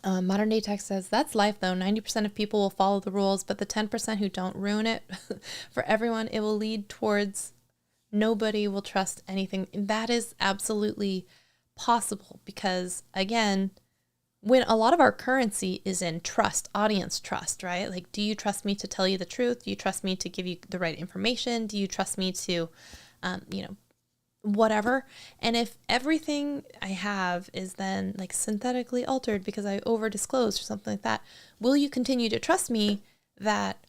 Modern Day Tech says, that's life though. 90% of people will follow the rules, but the 10% who don't ruin it for everyone, it will lead towards nobody will trust anything. And that is absolutely possible because, again, when a lot of our currency is in trust, audience trust, right? Like, do you trust me to tell you the truth? Do you trust me to give you the right information? Do you trust me to, you know, whatever? And if everything I have is then like synthetically altered because I over disclosed or something like that, will you continue to trust me that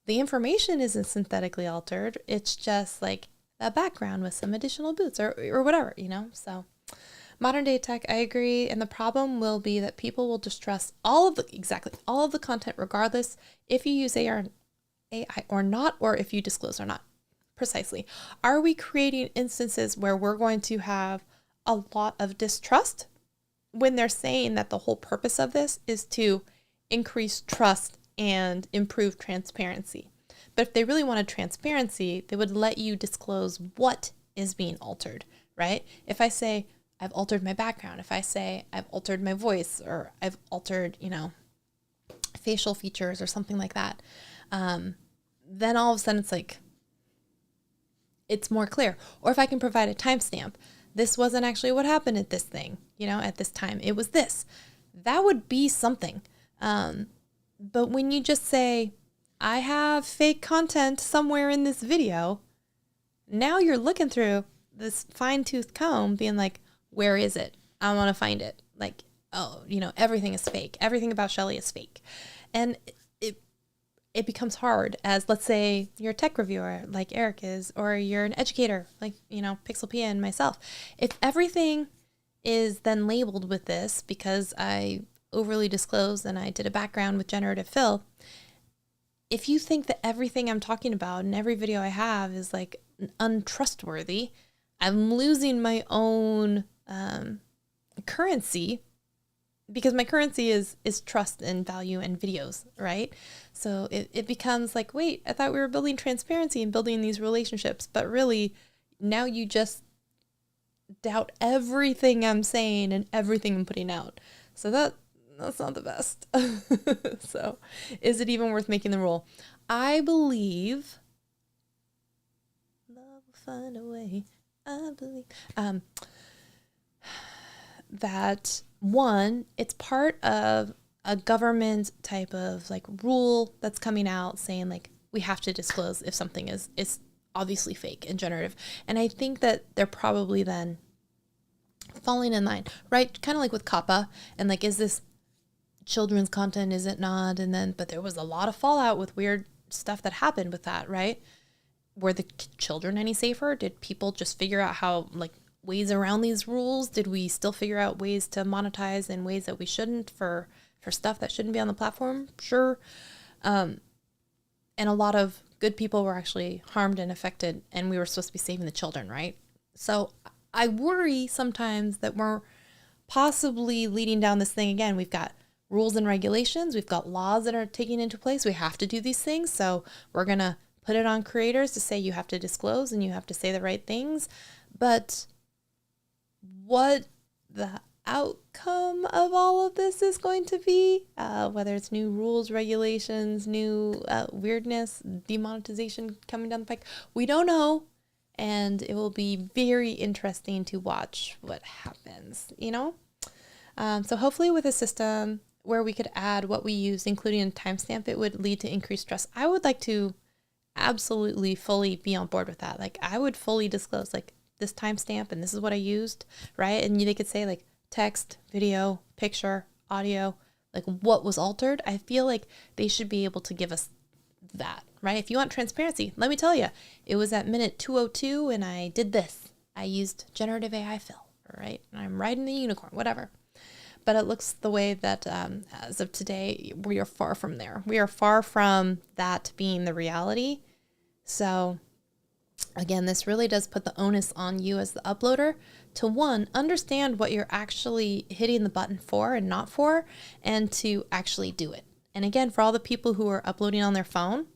the information isn't synthetically altered? It's just like a background with some additional boots or whatever, you know? So Modern Day Tech, I agree. And the problem will be that people will distrust all of the content, regardless if you use AI or not, or if you disclose or not. Precisely. Are we creating instances where we're going to have a lot of distrust when they're saying that the whole purpose of this is to increase trust and improve transparency? But if they really wanted transparency, they would let you disclose what is being altered, right? If I say, I've altered my background, if I say I've altered my voice or I've altered, you know, facial features or something like that, then all of a sudden it's like, it's more clear. Or if I can provide a timestamp, this wasn't actually what happened at this thing, you know, at this time, it was this. That would be something. But when you just say, I have fake content somewhere in this video, now you're looking through this fine-tooth comb being like, where is it? I want to find it. Like, oh, you know, everything is fake. Everything about Shelly is fake. And it becomes hard as, let's say, you're a tech reviewer like Eric is, or you're an educator like, you know, Pixelpia and myself. If everything is then labeled with this because I overly disclosed and I did a background with generative fill, if you think that everything I'm talking about in every video I have is like untrustworthy, I'm losing my own currency, because my currency is trust and value and videos, right? So it becomes like, wait, I thought we were building transparency and building these relationships, but really now you just doubt everything I'm saying and everything I'm putting out. So that's not the best. So is it even worth making the rule? I believe love will find a way. I believe that, one, it's part of a government type of like rule that's coming out saying like we have to disclose if something is obviously fake and generative. And I think that they're probably then falling in line, right? Kind of like with COPPA and like, is this children's content? Is it not? And then, but there was a lot of fallout with weird stuff that happened with that, right? Were the children any safer? Did people just figure out how like ways around these rules? Did we still figure out ways to monetize in ways that we shouldn't for stuff that shouldn't be on the platform? Sure. And a lot of good people were actually harmed and affected, and we were supposed to be saving the children, right? So I worry sometimes that we're possibly leading down this thing again. We've got rules and regulations. We've got laws that are taking into place. We have to do these things. So we're going to put it on creators to say you have to disclose and you have to say the right things. But what the outcome of all of this is going to be, whether it's new rules, regulations, new weirdness, demonetization coming down the pike, we don't know. And it will be very interesting to watch what happens, you know? So hopefully with a system where we could add what we use, including a timestamp, it would lead to increased trust. I would like to absolutely fully be on board with that. Like, I would fully disclose, like, this timestamp and this is what I used, right? And they could say, like, text, video, picture, audio, like what was altered. I feel like they should be able to give us that, right? If you want transparency, let me tell you, it was at minute 202 and I did this. I used generative AI fill, right? I'm riding the unicorn, whatever. But it looks the way that as of today, we are far from there. We are far from that being the reality. So again, this really does put the onus on you as the uploader to, one, understand what you're actually hitting the button for and not for, and to actually do it. And again, for all the people who are uploading on their phone,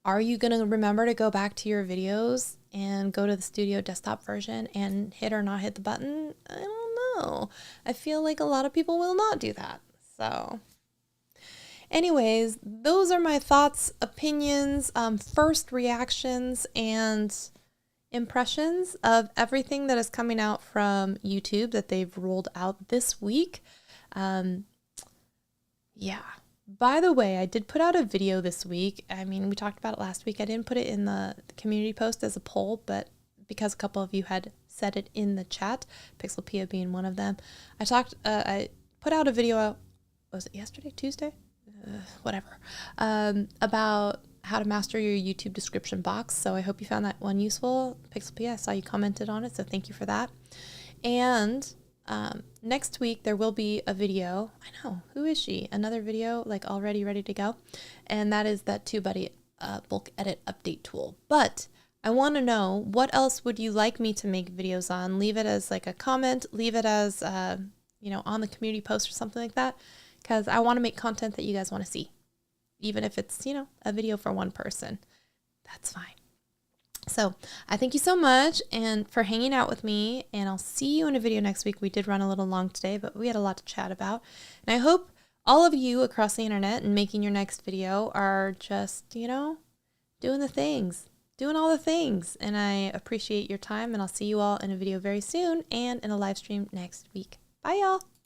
are you going to remember to go back to your videos and go to the studio desktop version and hit or not hit the button? I don't know. I feel like a lot of people will not do that. So anyways, those are my thoughts, opinions, first reactions, and impressions of everything that is coming out from YouTube that they've rolled out this week. Yeah. By the way, I did put out a video this week. I mean, we talked about it last week. I didn't put it in the community post as a poll, but because a couple of you had said it in the chat, Pixelpia being one of them, I put out a video, was it yesterday, Tuesday? Whatever, about how to master your YouTube description box. So I hope you found that one useful. Pixelpia, I saw you commented on it, so thank you for that. And next week there will be a video. I know, who is she? Another video, like already ready to go. And that is that TubeBuddy bulk edit update tool. But I want to know, what else would you like me to make videos on? Leave it as like a comment, leave it as, on the community post or something like that. Because I want to make content that you guys want to see. Even if it's, a video for one person. That's fine. So I thank you so much and for hanging out with me. And I'll see you in a video next week. We did run a little long today, but we had a lot to chat about. And I hope all of you across the internet and making your next video are just, doing the things. Doing all the things. And I appreciate your time. And I'll see you all in a video very soon and in a live stream next week. Bye, y'all.